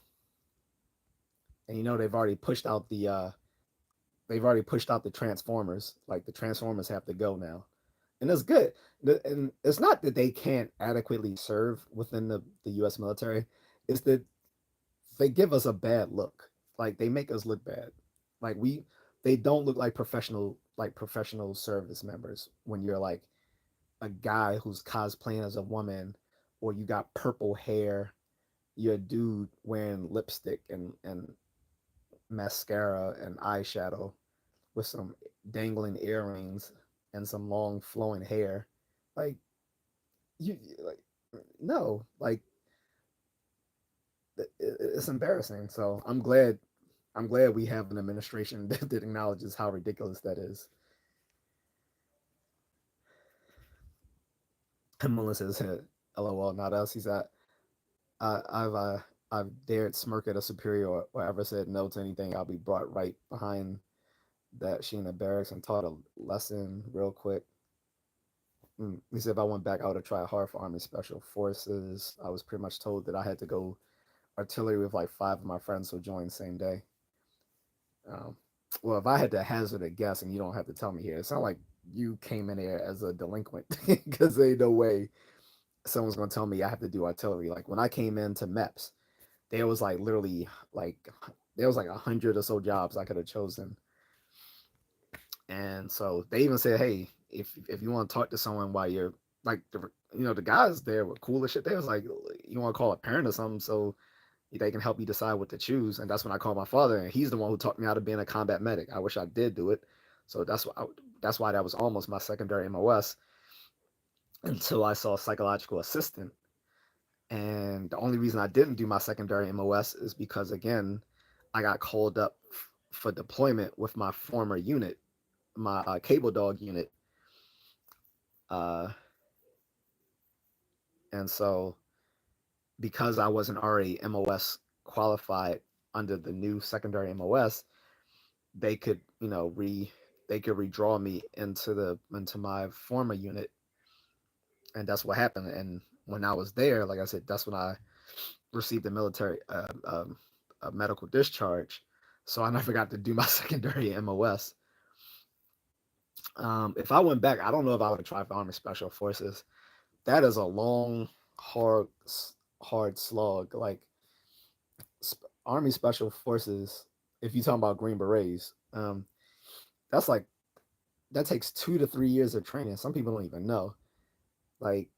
and they've already pushed out the Transformers. Like the Transformers have to go now, and it's good. And it's not that they can't adequately serve within the U.S. military. It's that they give us a bad look. Like they make us look bad. Like they don't look like professional service members when you're like a guy who's cosplaying as a woman, or you got purple hair, you're a dude wearing lipstick and mascara and eyeshadow with some dangling earrings and some long flowing hair. Like you like no, like it's embarrassing. So I'm glad we have an administration that acknowledges how ridiculous that is. Mullen says, "LOL, not us." He's at I've dared smirk at a superior or ever said no to anything. I'll be brought right behind that she in the barracks and taught a lesson real quick. He said if I went back, I would have tried hard for Army Special Forces. I was pretty much told that I had to go artillery with like five of my friends who joined the same day. Um, well, if I had to hazard a guess, and you don't have to tell me here, it's not like you came in here as a delinquent because there ain't no way someone's gonna tell me I have to do artillery. Like when I came into MEPS, there was like literally like there was like 100 or so jobs I could have chosen, and so they even said, hey, if you want to talk to someone while you're like the guys there were cool as shit. They was like, you want to call a parent or something so they can help you decide what to choose. And that's when I called my father, and he's the one who taught me how to be a combat medic. I wish I did do it. So that's why that was almost my secondary MOS until I saw psychological assistant. And the only reason I didn't do my secondary MOS is because again, I got called up for deployment with my former unit, my cable dog unit, uh, and so because I wasn't already MOS qualified under the new secondary MOS, they could they could redraw me into my former unit, and that's what happened. And when I was there, like I said, that's when I received a military a medical discharge. So I never got to do my secondary MOS. If I went back, I don't know if I would have tried for Army Special Forces. That is a long, hard, hard slog. Like Army Special Forces, if you're talking about Green Berets, that's like that takes 2 to 3 years of training. Some people don't even know. Like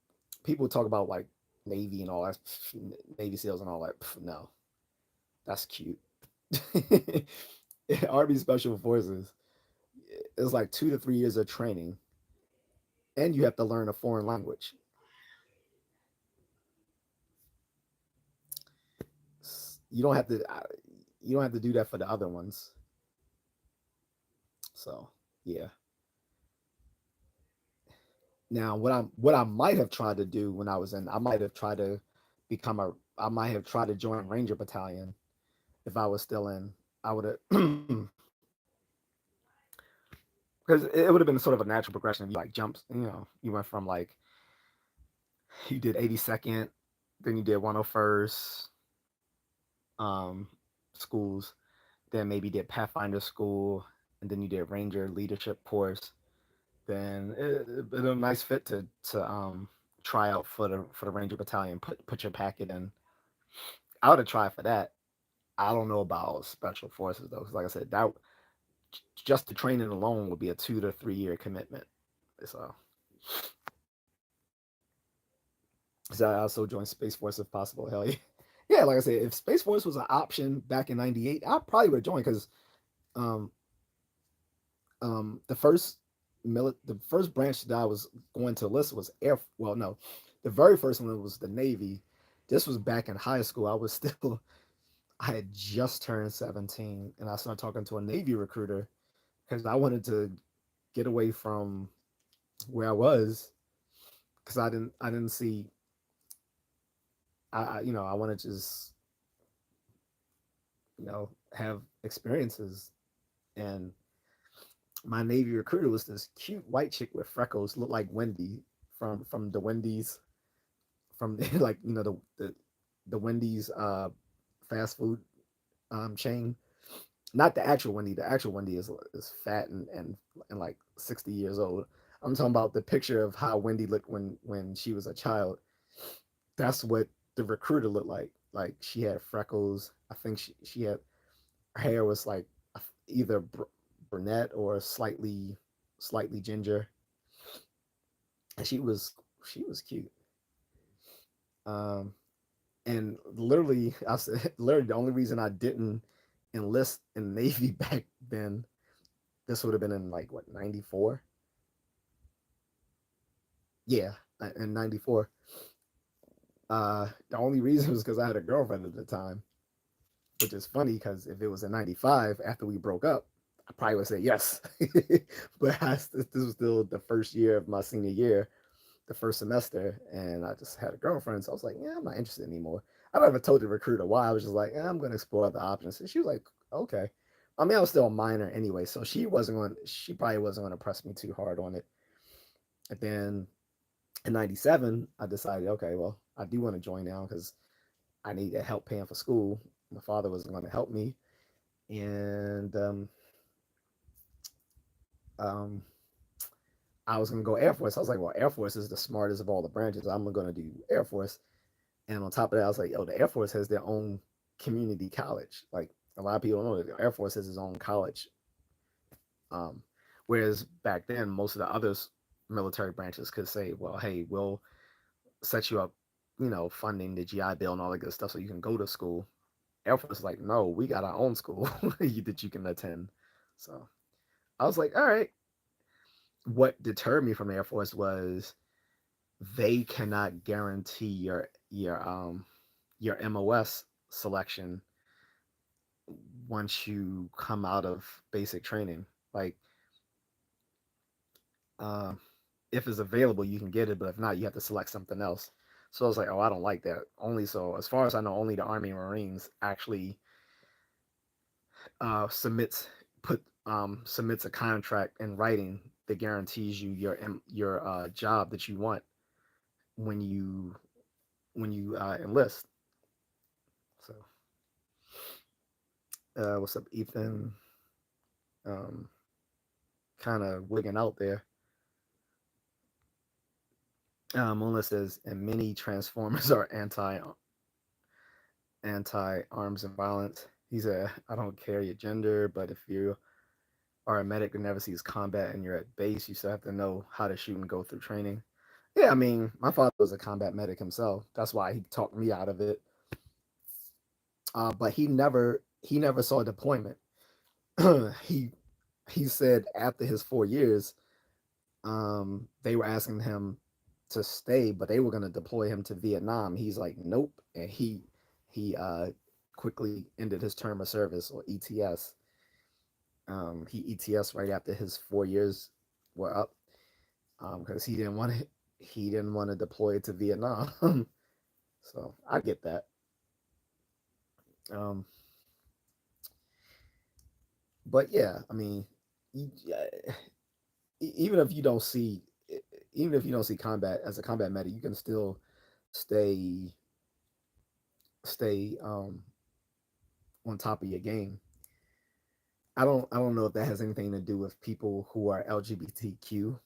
people talk about like Navy and all that, Navy SEALs and all that. No, that's cute. Army Special Forces is like 2 to 3 years of training, and you have to learn a foreign language. You don't have to. You don't have to do that for the other ones. So yeah. Now what I might have tried to do when I was in, I might have tried to become a. I might have tried to join Ranger Battalion if I was still in. I would have. Because it would have been sort of a natural progression if you like jumps. You went from like you did 82nd, then you did 101st um, schools, then maybe did Pathfinder school, and then you did Ranger leadership course. Then it's a nice fit to try out for the Ranger Battalion. Put your packet in. I would have tried for that. I don't know about special forces though, because like I said, that just the training alone would be a 2 to 3 year commitment. So I also joined Space Force if possible. Hell yeah. Yeah, like I said, if Space Force was an option back in '98, I probably would have joined because um, the the first branch that I was going to enlist was Air. Well, no, the very first one was the Navy. This was back in high school. I had just turned 17, and I started talking to a Navy recruiter because I wanted to get away from where I was because I didn't see I want to just have experiences. And my Navy recruiter was this cute white chick with freckles, looked like Wendy from the Wendy's from like the Wendy's fast food chain. Not the actual Wendy. The actual Wendy is fat and like 60 years old. I'm talking about the picture of how Wendy looked when she was a child. That's what the recruiter looked like. Like she had freckles. I think she had her hair was like either brunette or slightly ginger, and she was cute. Um, and literally, I said literally the only reason I didn't enlist in the Navy back then, this would have been in like what 94. Yeah, in '94. The only reason was because I had a girlfriend at the time, which is funny because if it was in '95 after we broke up, I probably would say yes. But this was still the first year of my senior year, the first semester, and I just had a girlfriend, so I was like, yeah, I'm not interested anymore. I never told the recruiter why. I was just like, I'm gonna explore other options. And she was like, okay. I mean, I was still a minor anyway, so she probably wasn't gonna press me too hard on it. And then in '97, I decided, okay, well, I do want to join now because I needed help paying for school. My father wasn't going to help me, and um, I was going to go Air Force. I was like, well, Air Force is the smartest of all the branches. I'm going to do Air Force. And on top of that, I was like, yo, the Air Force has their own community college. Like a lot of people don't know that the Air Force has its own college. Um, Whereas back then, most of the other military branches could say, well, hey, we'll set you up, funding the GI Bill and all that good stuff so you can go to school. Air Force is like, no, we got our own school that you can attend. So I was like, all right. What deterred me from the Air Force was they cannot guarantee your MOS selection once you come out of basic training. Like, uh, if it's available, you can get it, but if not, you have to select something else. So I was like, oh, I don't like that. Only so, as far as I know, only the Army and Marines actually submits put submits a contract in writing that guarantees you your job that you want when you enlist. So, what's up, Ethan? Um, Kind of wigging out there. Mona says, and many transformers are anti arms and violence. He said, I don't care your gender, but if you are a medic who never sees combat and you're at base, you still have to know how to shoot and go through training. Yeah, I mean, my father was a combat medic himself. That's why he talked me out of it. But he never saw deployment. he he said after his 4 years, they were asking him to stay, but they were going to deploy him to Vietnam. He's like, nope, and he quickly ended his term of service, or ETS. He ETS right after his 4 years were up, because he didn't want to deploy to Vietnam. So I get that. Um, but yeah, I mean, even if you don't see, even if you don't see combat as a combat medic, you can still stay stay on top of your game. I don't know if that has anything to do with people who are LGBTQ.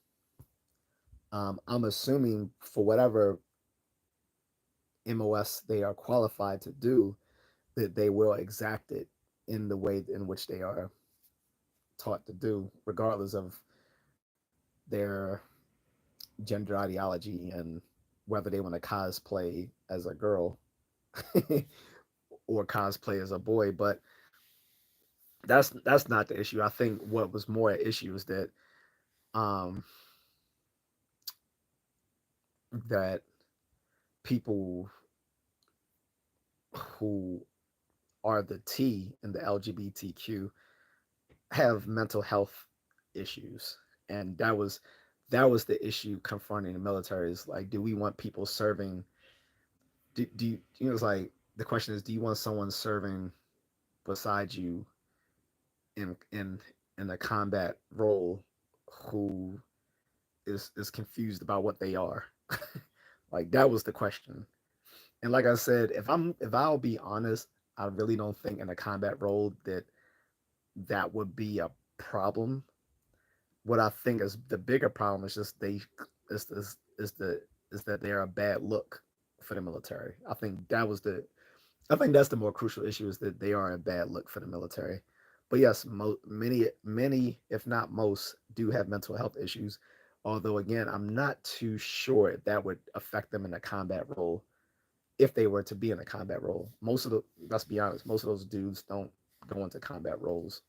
I'm assuming for whatever MOS they are qualified to do, that they will exact it in the way in which they are taught to do, regardless of their gender ideology and whether they want to cosplay as a girl or cosplay as a boy. But that's not the issue. I think what was more an issue is that um that people who are the T in the LGBTQ have mental health issues, and that was the issue confronting the military. Is like, do we want people serving? Do you, it's like the question is, do you want someone serving beside you in a combat role who is confused about what they are? Like, that was the question. And like I said, if I'll be honest, I really don't think in a combat role that would be a problem. What I think is the bigger problem is just they is the is that they're a bad look for the military. I think that's the more crucial issue, is that they are a bad look for the military. But yes, many, if not most, do have mental health issues. Although again, I'm not too sure if that would affect them in a combat role, if they were to be in a combat role. Let's be honest, most of those dudes don't go into combat roles.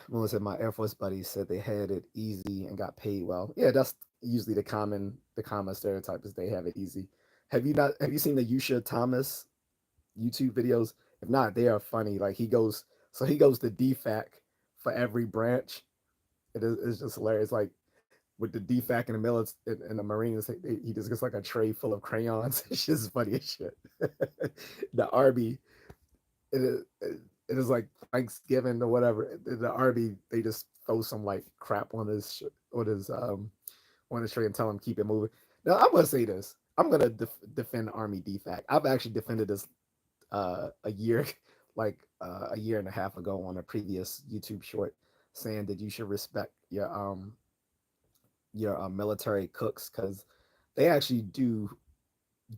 Melissa said, my Air Force buddies said they had it easy and got paid well. Yeah, that's usually the common stereotype, is they have it easy. Have you seen the Yusha Thomas YouTube videos? If not, they are funny. Like, he goes to DFAC for every branch, it's just hilarious. Like with the DFAC in the military in the Marines, he just gets like a tray full of crayons. It's just funny as shit. The Army, it is like Thanksgiving or whatever. The Army, they just throw some like crap on his tray and tell him keep it moving. Now I'm gonna say this. I'm gonna defend Army DFAC. I've actually defended this a year, like a year and a half ago on a previous YouTube short, saying that you should respect your military cooks because they actually do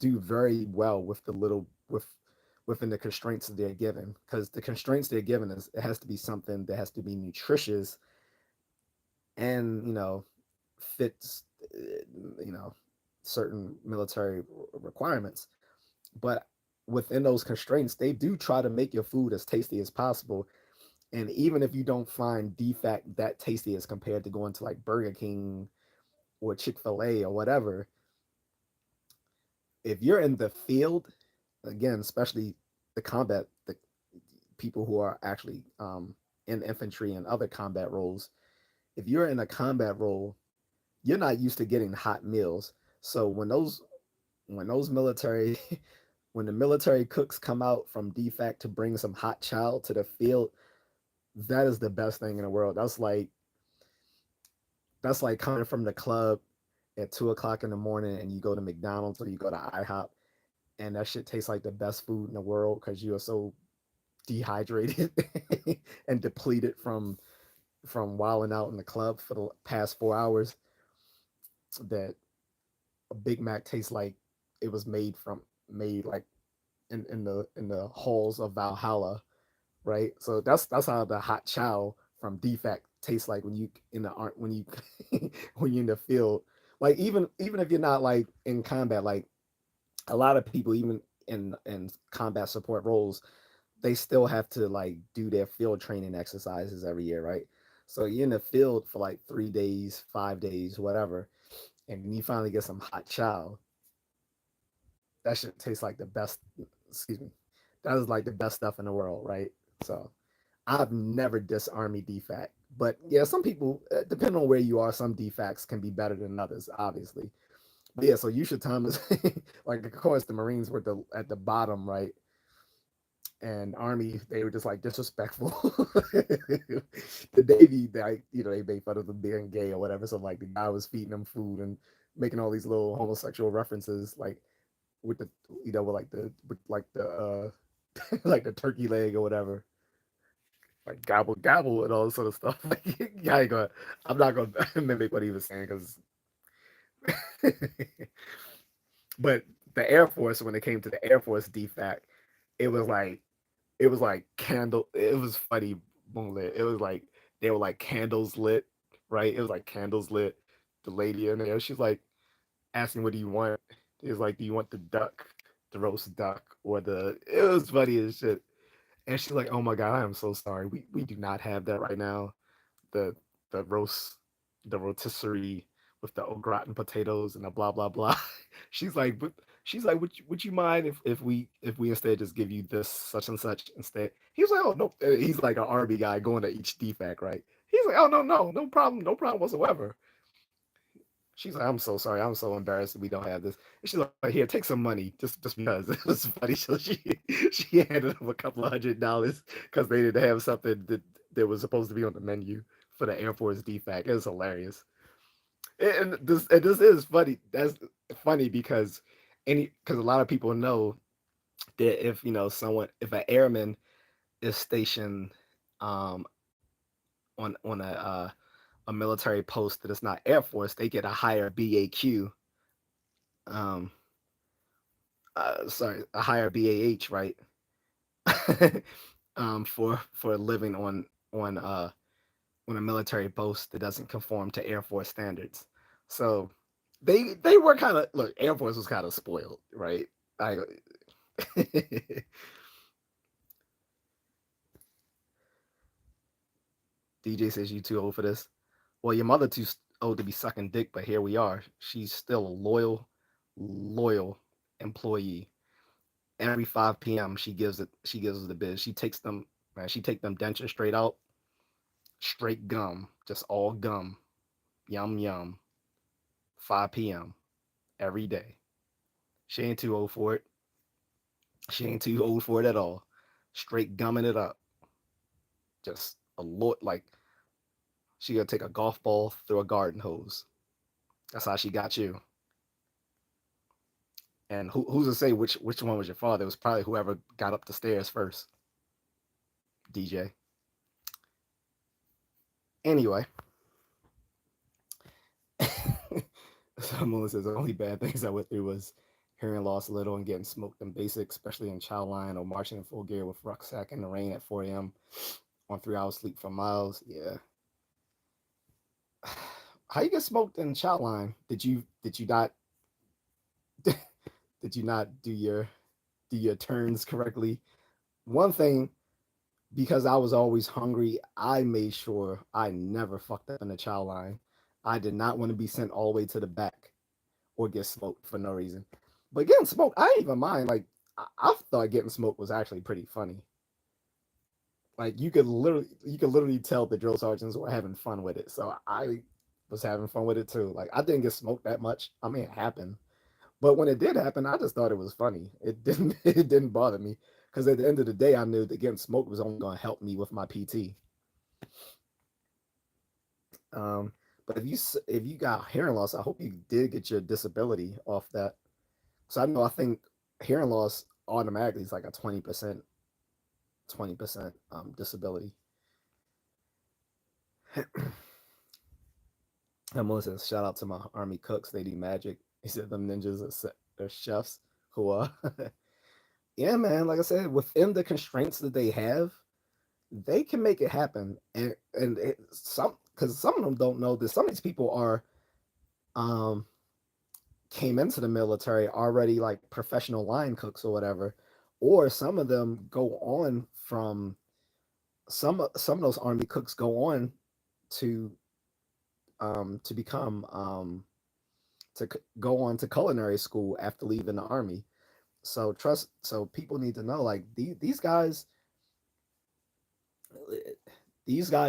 very well with the little within the constraints that they're given. Because the constraints they're given is it has to be something that has to be nutritious and fits you know certain military requirements. But within those constraints, they do try to make your food as tasty as possible. And even if you don't find DFAC that tasty as compared to going to like Burger King or Chick-fil-A or whatever, if you're in the field, again, especially the people who are actually in infantry and other combat roles, if you're in a combat role, you're not used to getting hot meals. So when those military when the military cooks come out from DFAC to bring some hot chow to the field, that is the best thing in the world. That's like coming from the club at 2 o'clock in the morning and you go to McDonald's or you go to IHOP and that shit tastes like the best food in the world because you are so dehydrated and depleted from wilding out in the club for the past 4 hours that a Big Mac tastes like it was made like in the halls of Valhalla, right? So that's how the hot chow from DFAC tastes like when you in the when you when you're in the field. Like even if you're not like in combat, like a lot of people even in combat support roles, they still have to like do their field training exercises every year, right? So you're in the field for like 3 days, 5 days, whatever, and you finally get some hot chow. That should taste like the best. Excuse me. That is like the best stuff in the world, right? So I've never dissed Army DFAC, but yeah, some people, depending on where you are, some DFACs can be better than others, obviously. But yeah, so you should Thomas, like of course the Marines were at the bottom, right? And Army, they were just like disrespectful. The Navy, they made fun of them being gay or whatever. So like the guy was feeding them food and making all these little homosexual references, like with the with like the like the turkey leg or whatever, like gobble gobble and all this sort of stuff. Like, yeah, I'm not gonna mimic what he was saying because, but the Air Force, when it came to the Air Force DFAC, it was like it was like candle. It was funny, moonlit. It was like they were like candles lit, right? It was like candles lit. The lady in there, she's like asking, "What do you want?" He was like, "Do you want the duck, the roast duck, or the?" It was funny as shit. And she's like, "Oh my god, I am so sorry. We do not have that right now. The the roast, the rotisserie with the au gratin potatoes and the blah blah blah." She's like, "But she's like, would you mind if we instead just give you this such and such instead?" He was like, "Oh no." He's like an army guy going to each DFAC, right? He's like, "Oh no problem whatsoever." She's like, "I'm so sorry. I'm so embarrassed that we don't have this." And she's like, "Here, take some money, just because." It was funny. So she handed them a couple of $100 because they didn't have something that was supposed to be on the menu for the Air Force DFAC. It was hilarious. And this is funny. That's funny because a lot of people know that if an airman is stationed um, on a military post that is not Air Force, they get a higher BAQ, um, sorry, a higher BAH, right? For living on a military post that doesn't conform to Air Force standards. So they were kind of look. Air Force was kind of spoiled, right? I DJ says you too old for this. Well, your mother too old to be sucking dick, but here we are. She's still a loyal employee. Every 5 p.m. She gives us the biz. She takes them, man. She take them dentures straight out, straight gum, just all gum, yum yum, 5 p.m. every day. She ain't too old for it. She ain't too old for it at all. Straight gumming it up. Just a lot like she gonna take a golf ball through a garden hose. That's how she got you. And who's to say which one was your father? It was probably whoever got up the stairs first. DJ. Anyway. Someone says the only bad things I went through was hearing loss a little and getting smoked in basic, especially in child line or marching in full gear with rucksack in the rain at 4 a.m. on 3 hours sleep for miles. Yeah. How you get smoked in child line? Did you not did you not do your turns correctly? One thing, because I was always hungry, I made sure I never fucked up in the child line. I did not want to be sent all the way to the back or get smoked for no reason. But getting smoked, I didn't even mind. Like I thought getting smoked was actually pretty funny. Like you could literally tell the drill sergeants were having fun with it. So I was having fun with it too. Like I didn't get smoked that much. I mean, it happened, but when it did happen, I just thought it was funny. It didn't it didn't bother me because at the end of the day, I knew that getting smoked was only going to help me with my PT. Um, but if you got hearing loss, I hope you did get your disability off that. So I think hearing loss automatically is like a 20% disability. And Melissa says, shout out to my army cooks. They do magic. He said them ninjas are chefs who are. Yeah, man. Like I said, within the constraints that they have, they can make it happen. Some because some of them don't know that some of these people are um came into the military already like professional line cooks or whatever, or some of them go on from some of those army cooks go on to become go on to culinary school after leaving the army. So people need to know like these guys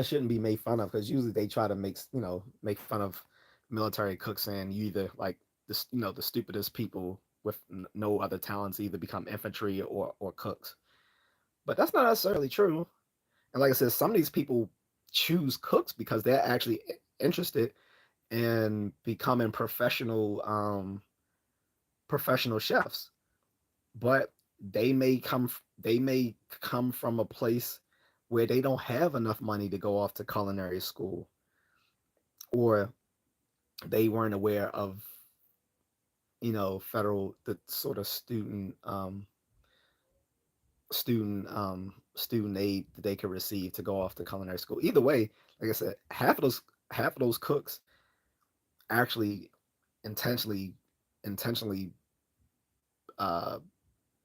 shouldn't be made fun of because usually they try to make fun of military cooks and you either like this the stupidest people with no other talents either become infantry or cooks, but that's not necessarily true. And like I said, some of these people choose cooks because they're actually interested in becoming professional chefs, but they may come from a place where they don't have enough money to go off to culinary school, or they weren't aware of federal the sort of student aid that they could receive to go off to culinary school. Either way, like I said, half of those cooks actually intentionally intentionally uh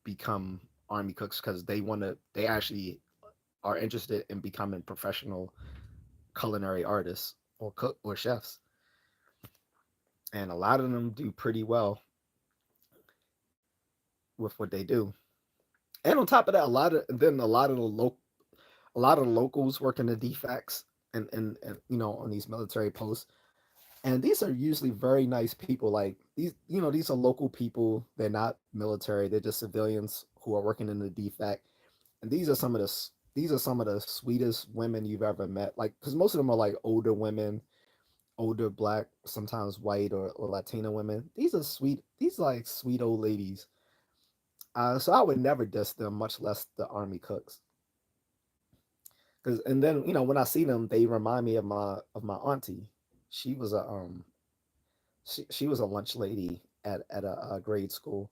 become army cooks because they actually are interested in becoming professional culinary artists or cook or chefs, and a lot of them do pretty well with what they do. And on top of that, a lot of the locals work in the defects and on these military posts, and these are usually very nice people. Like these are local people. They're not military. They're just civilians who are working in the defect, and these are some of the sweetest women you've ever met. Like, because most of them are like older women, older black, sometimes white or Latina women. These are sweet. These are like sweet old ladies. So I would never diss them, much less the army cooks. Cause and then when I see them, they remind me of my auntie. She was a she was a lunch lady at a grade school,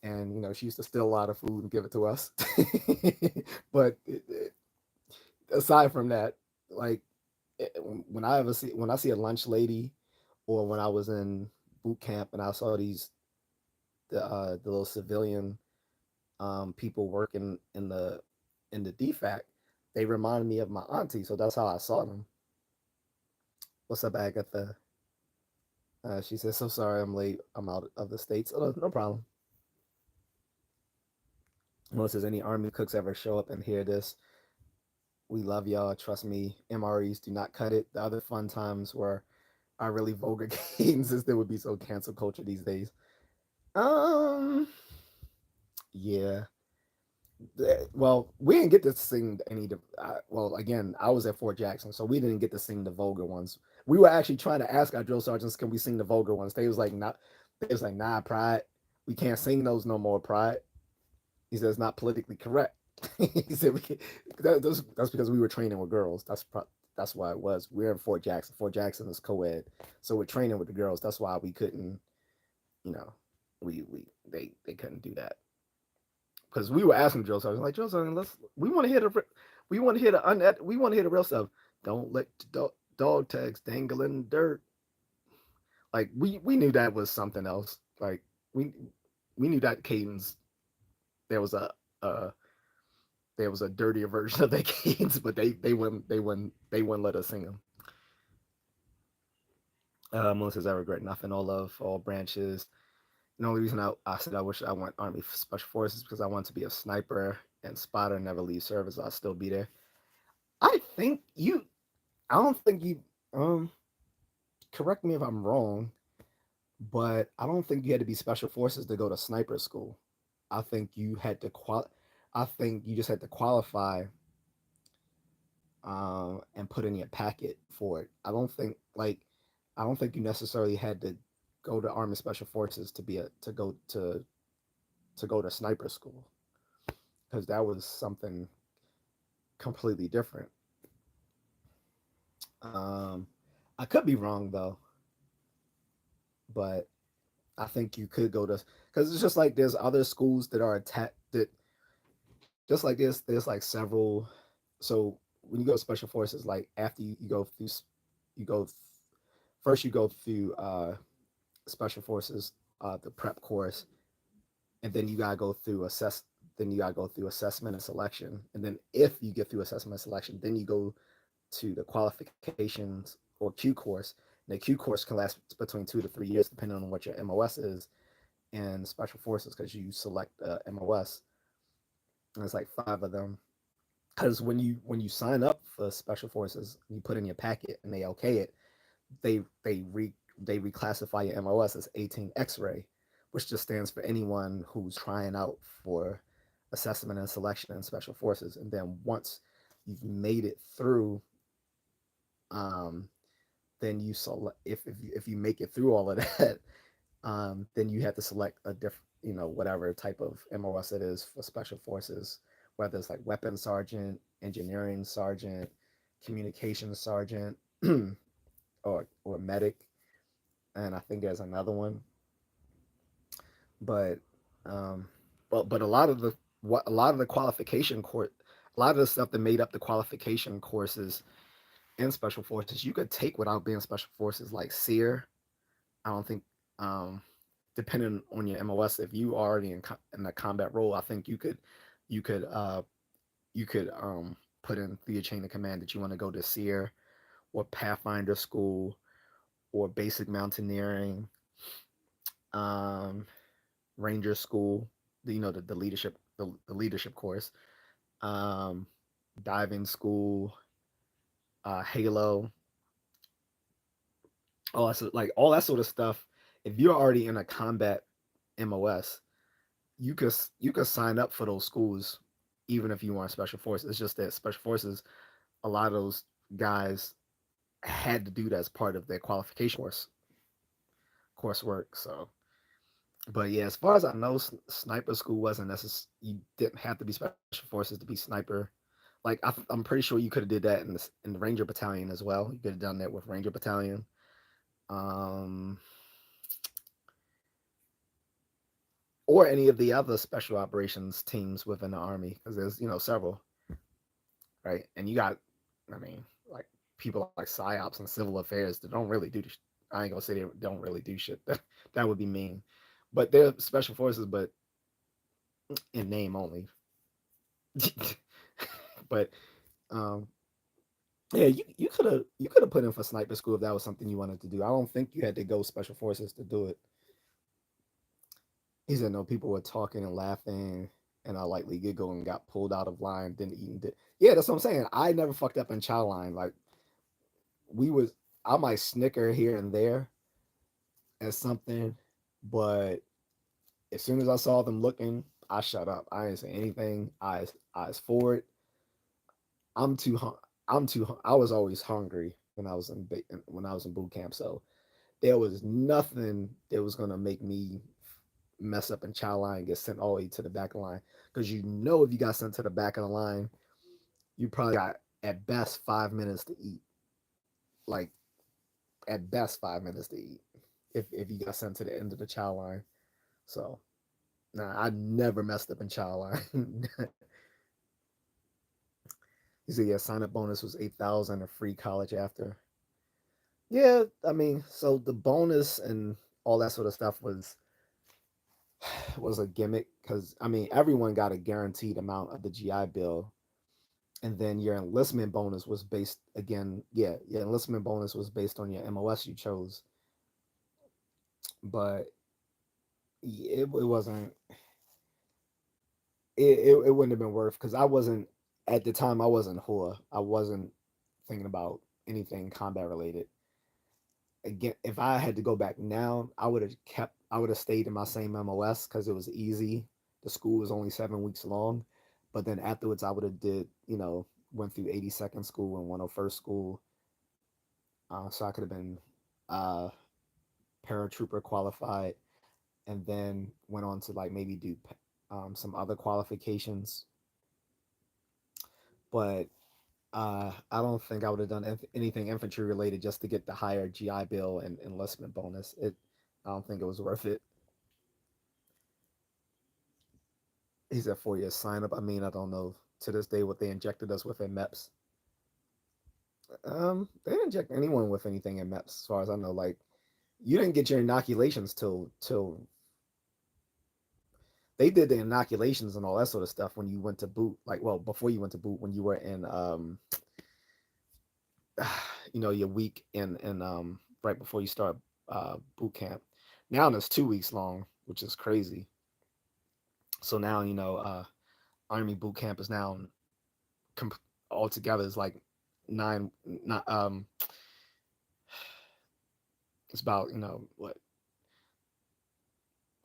and she used to steal a lot of food and give it to us. But aside from that, like when I see a lunch lady, or when I was in boot camp and I saw the little civilian people working in the DFAC, they reminded me of my auntie. So that's how I saw them. What's up, Agatha? She says, "So sorry, I'm late. I'm out of the states." Oh, no problem. Well, says any army cooks ever show up and hear this? We love y'all. Trust me, MREs do not cut it. The other fun times were are really vulgar games, since there would be so cancel culture these days. Um, yeah. Well, we didn't get to sing any. Well, again, I was at Fort Jackson, so we didn't get to sing the vulgar ones. We were actually trying to ask our drill sergeants, "Can we sing the vulgar ones?" They was like, "Not." They was like, "Nah, Pride, we can't sing those no more, Pride." He said it's not politically correct. He said we can, that's because we were training with girls. That's why it was. We're in Fort Jackson. Fort Jackson is co-ed, so we're training with the girls. That's why we couldn't, you know, they couldn't do that, because we were asking Joe Sergeant, like, Joe Sergeant, we want to hear we want to hear the real stuff. Don't let dog tags dangle in the dirt. Like we knew that was something else. Like we we knew that cadence, there was a there was a dirtier version of that cadence, but they wouldn't let us sing them. Melissa says, I regret nothing. All love, all branches. The only reason I said I wish I went Army Special Forces because I want to be a sniper and spotter, never leave service. I'll still be there. I think you. I don't think you. Um, Correct me if I'm wrong, but I don't think you had to be Special Forces to go to sniper school. I think you had to I think you just had to qualify, and put in your packet for it. I don't think you necessarily had to go to Army Special Forces to be a to go to sniper school, because that was something completely different. Um, I could be wrong though, but I think you could go to, because it's just like there's other schools that are attached that just like this. There's like several. So when you go to special forces, like after you go through, you go first you go through special forces, the prep course, and then you gotta go through assess. Then you gotta go through assessment and selection, and then if you get through assessment and selection, then you go to the qualifications or Q course. And the Q course can last between 2 to 3 years, depending on what your MOS is in special forces, because you select MOS. And there's like 5 of them. Because when you sign up for special forces, you put in your packet and they okay it, they they re they reclassify your MOS as 18 X-ray, which just stands for anyone who's trying out for assessment and selection in special forces. And then once you've made it through, um, then you select, if you make it through all of that, then you have to select a different, whatever type of MOS it is for special forces, whether it's like weapons sergeant, engineering sergeant, communications sergeant, or medic, and I think there's another one. But um, but a lot of the qualification course, a lot of the stuff that made up the qualification courses in special forces, you could take without being special forces, like SEER. I don't think, um, depending on your MOS, if you are already in a combat role, I think you could uh, you could put in through your chain of command that you want to go to SEER or Pathfinder school or basic mountaineering, um, Ranger school, the leadership the leadership course, um, diving school, Halo, all that sort of stuff. If you're already in a combat MOS, you could sign up for those schools even if you weren't special forces. It's just that special forces, a lot of those guys had to do that as part of their qualification coursework. So, but yeah, as far as I know, sniper school wasn't necessary. You didn't have to be special forces to be sniper. Like I'm pretty sure you could have did that in the Ranger Battalion as well. You could have done that with Ranger Battalion. Um, or any of the other special operations teams within the army, because there's several, right? And you got, I mean, like people like psyops and civil affairs that don't really do. I ain't gonna say they don't really do shit. That would be mean, but they're special forces, but in name only. But um, yeah, you could have put in for sniper school if that was something you wanted to do. I don't think you had to go special forces to do it. He said no, people were talking and laughing. and I lightly giggled and got pulled out of line, didn't eat and did. Yeah, that's what I'm saying. I never fucked up in child line. Like we was, I might snicker here and there at something, but as soon as I saw them looking, I shut up. I didn't say anything. Eyes forward. I'm too I was always hungry when I was when I was in boot camp, so there was nothing that was gonna make me mess up in child line and get sent all the way to the back of the line. Because you know, if you got sent to the back of the line, you probably got at best 5 minutes to eat. Like at best 5 minutes to eat. If you got sent to the end of the child line. So nah, I never messed up in child line. You see, yeah, sign up bonus was 8,000, a free college after. Yeah, I mean, so the bonus and all that sort of stuff was a gimmick because I mean everyone got a guaranteed amount of the GI Bill, and then your enlistment bonus was based again. Yeah, your enlistment bonus was based on your MOS you chose, but it wasn't. It wouldn't have been worth because I wasn't at the time. I wasn't whore. I wasn't thinking about anything combat related. Again, if I had to go back now, I would have kept. I would have stayed in my same MOS because it was easy. The school was only 7 weeks long, but then afterwards, I would have did. Went through 82nd school and 101st school, so I could have been uh, paratrooper qualified, and then went on to like maybe do some other qualifications. But I don't think I would have done anything infantry related just to get the higher GI Bill and enlistment bonus. I don't think it was worth it. He said 4 years sign up. I mean, I don't know to this day what they injected us with in MEPS. They didn't inject anyone with anything in MEPS, as far as I know. Like, you didn't get your inoculations till they did the inoculations and all that sort of stuff when you went to boot. Like, well, before you went to boot, when you were in your week in right before you start boot camp. Now it's 2 weeks long, which is crazy. So now Army boot camp is now comp- altogether is like nine. Not It's about what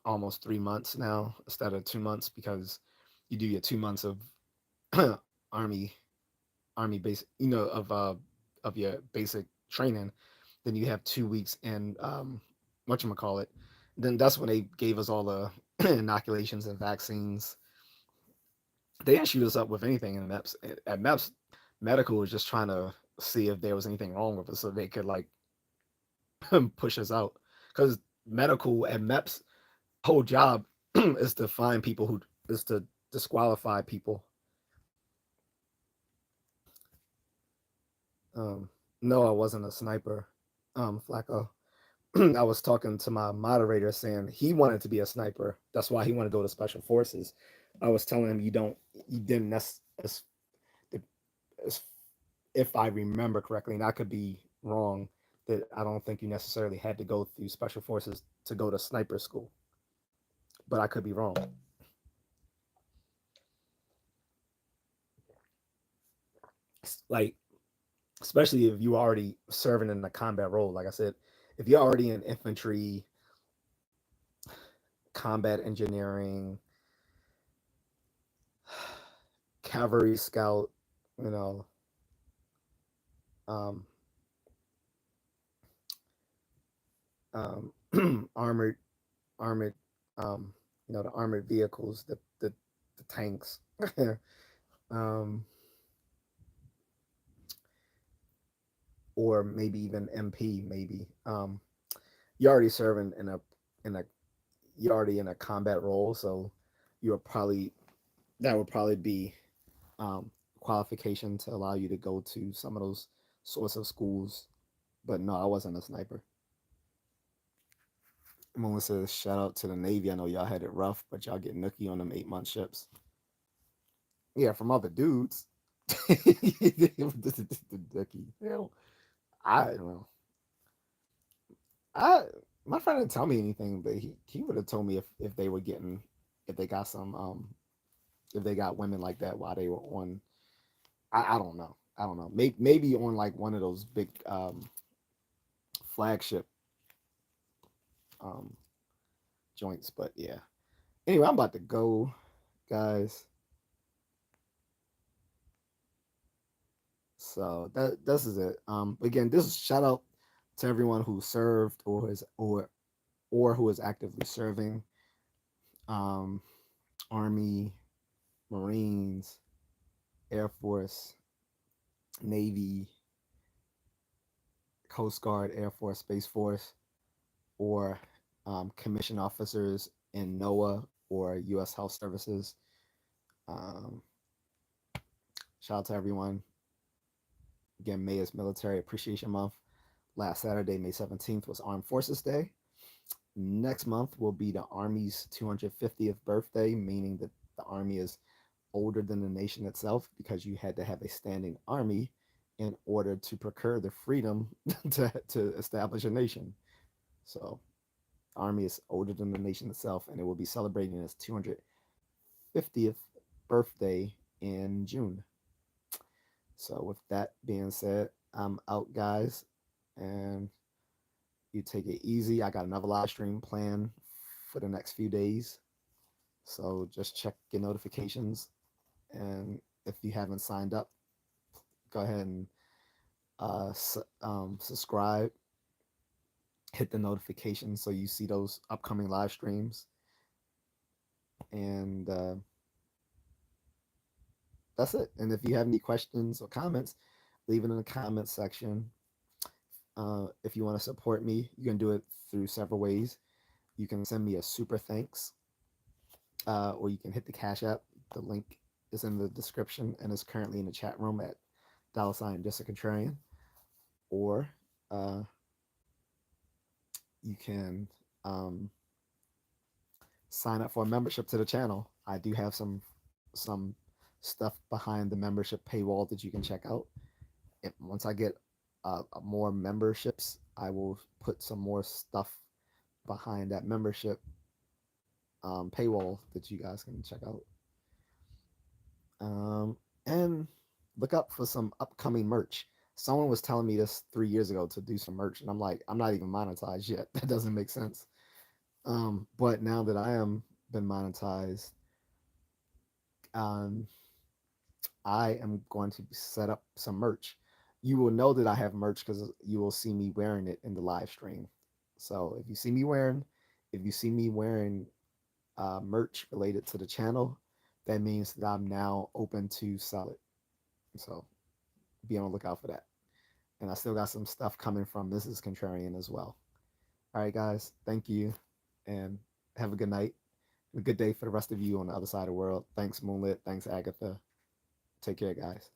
almost 3 months now instead of 2 months because you do your 2 months of army army base of your basic training, then you have 2 weeks in whatchamacallit. Then that's when they gave us all the inoculations and vaccines. They didn't shoot us up with anything in MEPS. At MEPS, medical was just trying to see if there was anything wrong with us so they could like push us out. Because medical at MEPS whole job is to find people who is to disqualify people. Um, no, I wasn't a sniper, Flacco. I was talking to my moderator saying he wanted to be a sniper. That's why he wanted to go to special forces. I was telling him you didn't as if I remember correctly, and I could be wrong, that I don't think you necessarily had to go through special forces to go to sniper school, but I could be wrong. Like, especially if you already serving in a combat role, like I said, if you're already in infantry, combat engineering, cavalry scout, you know, um, um, armored, armored, the armored vehicles, the tanks, um, or maybe even MP, maybe. You're already serving in a you're already in a combat role, so you're probably that would probably be qualification to allow you to go to some of those sorts of schools. But no, I wasn't a sniper. Melissa says, shout out to the Navy. I know y'all had it rough, but y'all get nookie on them 8-month ships. Yeah, from other dudes. Nookie. Hell, I don't know. I my friend didn't tell me anything, but he would have told me if they were getting if they got some if they got women like that while they were on. I don't know. I don't know. Maybe on like one of those big flagship um, joints. But yeah. Anyway, I'm about to go, guys. So that this is it. Again, this is shout out to everyone who served or who is actively serving. Um, Army, Marines, Air Force, Navy, Coast Guard, Air Force, Space Force, or commission officers in NOAA or U.S. Health Services. Um, Shout out to everyone. Again, May is Military Appreciation Month. Last Saturday, May 17th, was Armed Forces Day. Next month will be the Army's 250th birthday, meaning that the Army is older than the nation itself because you had to have a standing army in order to procure the freedom to establish a nation. So, the Army is older than the nation itself, and it will be celebrating its 250th birthday in June. So, with that being said, I'm out, guys, and you take it easy. I got another live stream planned for the next few days. So just check your notifications. And if you haven't signed up, go ahead and subscribe, hit the notifications so you see those upcoming live streams. And that's it. And if you have any questions or comments, leave it in the comments section. If you want to support me, you can do it through several ways. You can send me a super thanks, or you can hit the Cash App. The link is in the description and is currently in the chat room at $ Just A Contrarian. Or uh, you can sign up for a membership to the channel. I do have some stuff behind the membership paywall that you can check out. Once I get more memberships, I will put some more stuff behind that membership paywall that you guys can check out. And look up for some upcoming merch. Someone was telling me this 3 years ago to do some merch, and I'm like, I'm not even monetized yet. That doesn't make sense. But now that I am been monetized, um, I am going to set up some merch. You will know that I have merch because you will see me wearing it in the live stream. So if you see me wearing merch related to the channel, that means that I'm now open to sell it. So be on the lookout for that. And I still got some stuff coming from Mrs. Contrarian as well. All right, guys, thank you, and have a good night. A good day for the rest of you on the other side of the world. Thanks, Moonlit. Thanks, Agatha. Take care, guys.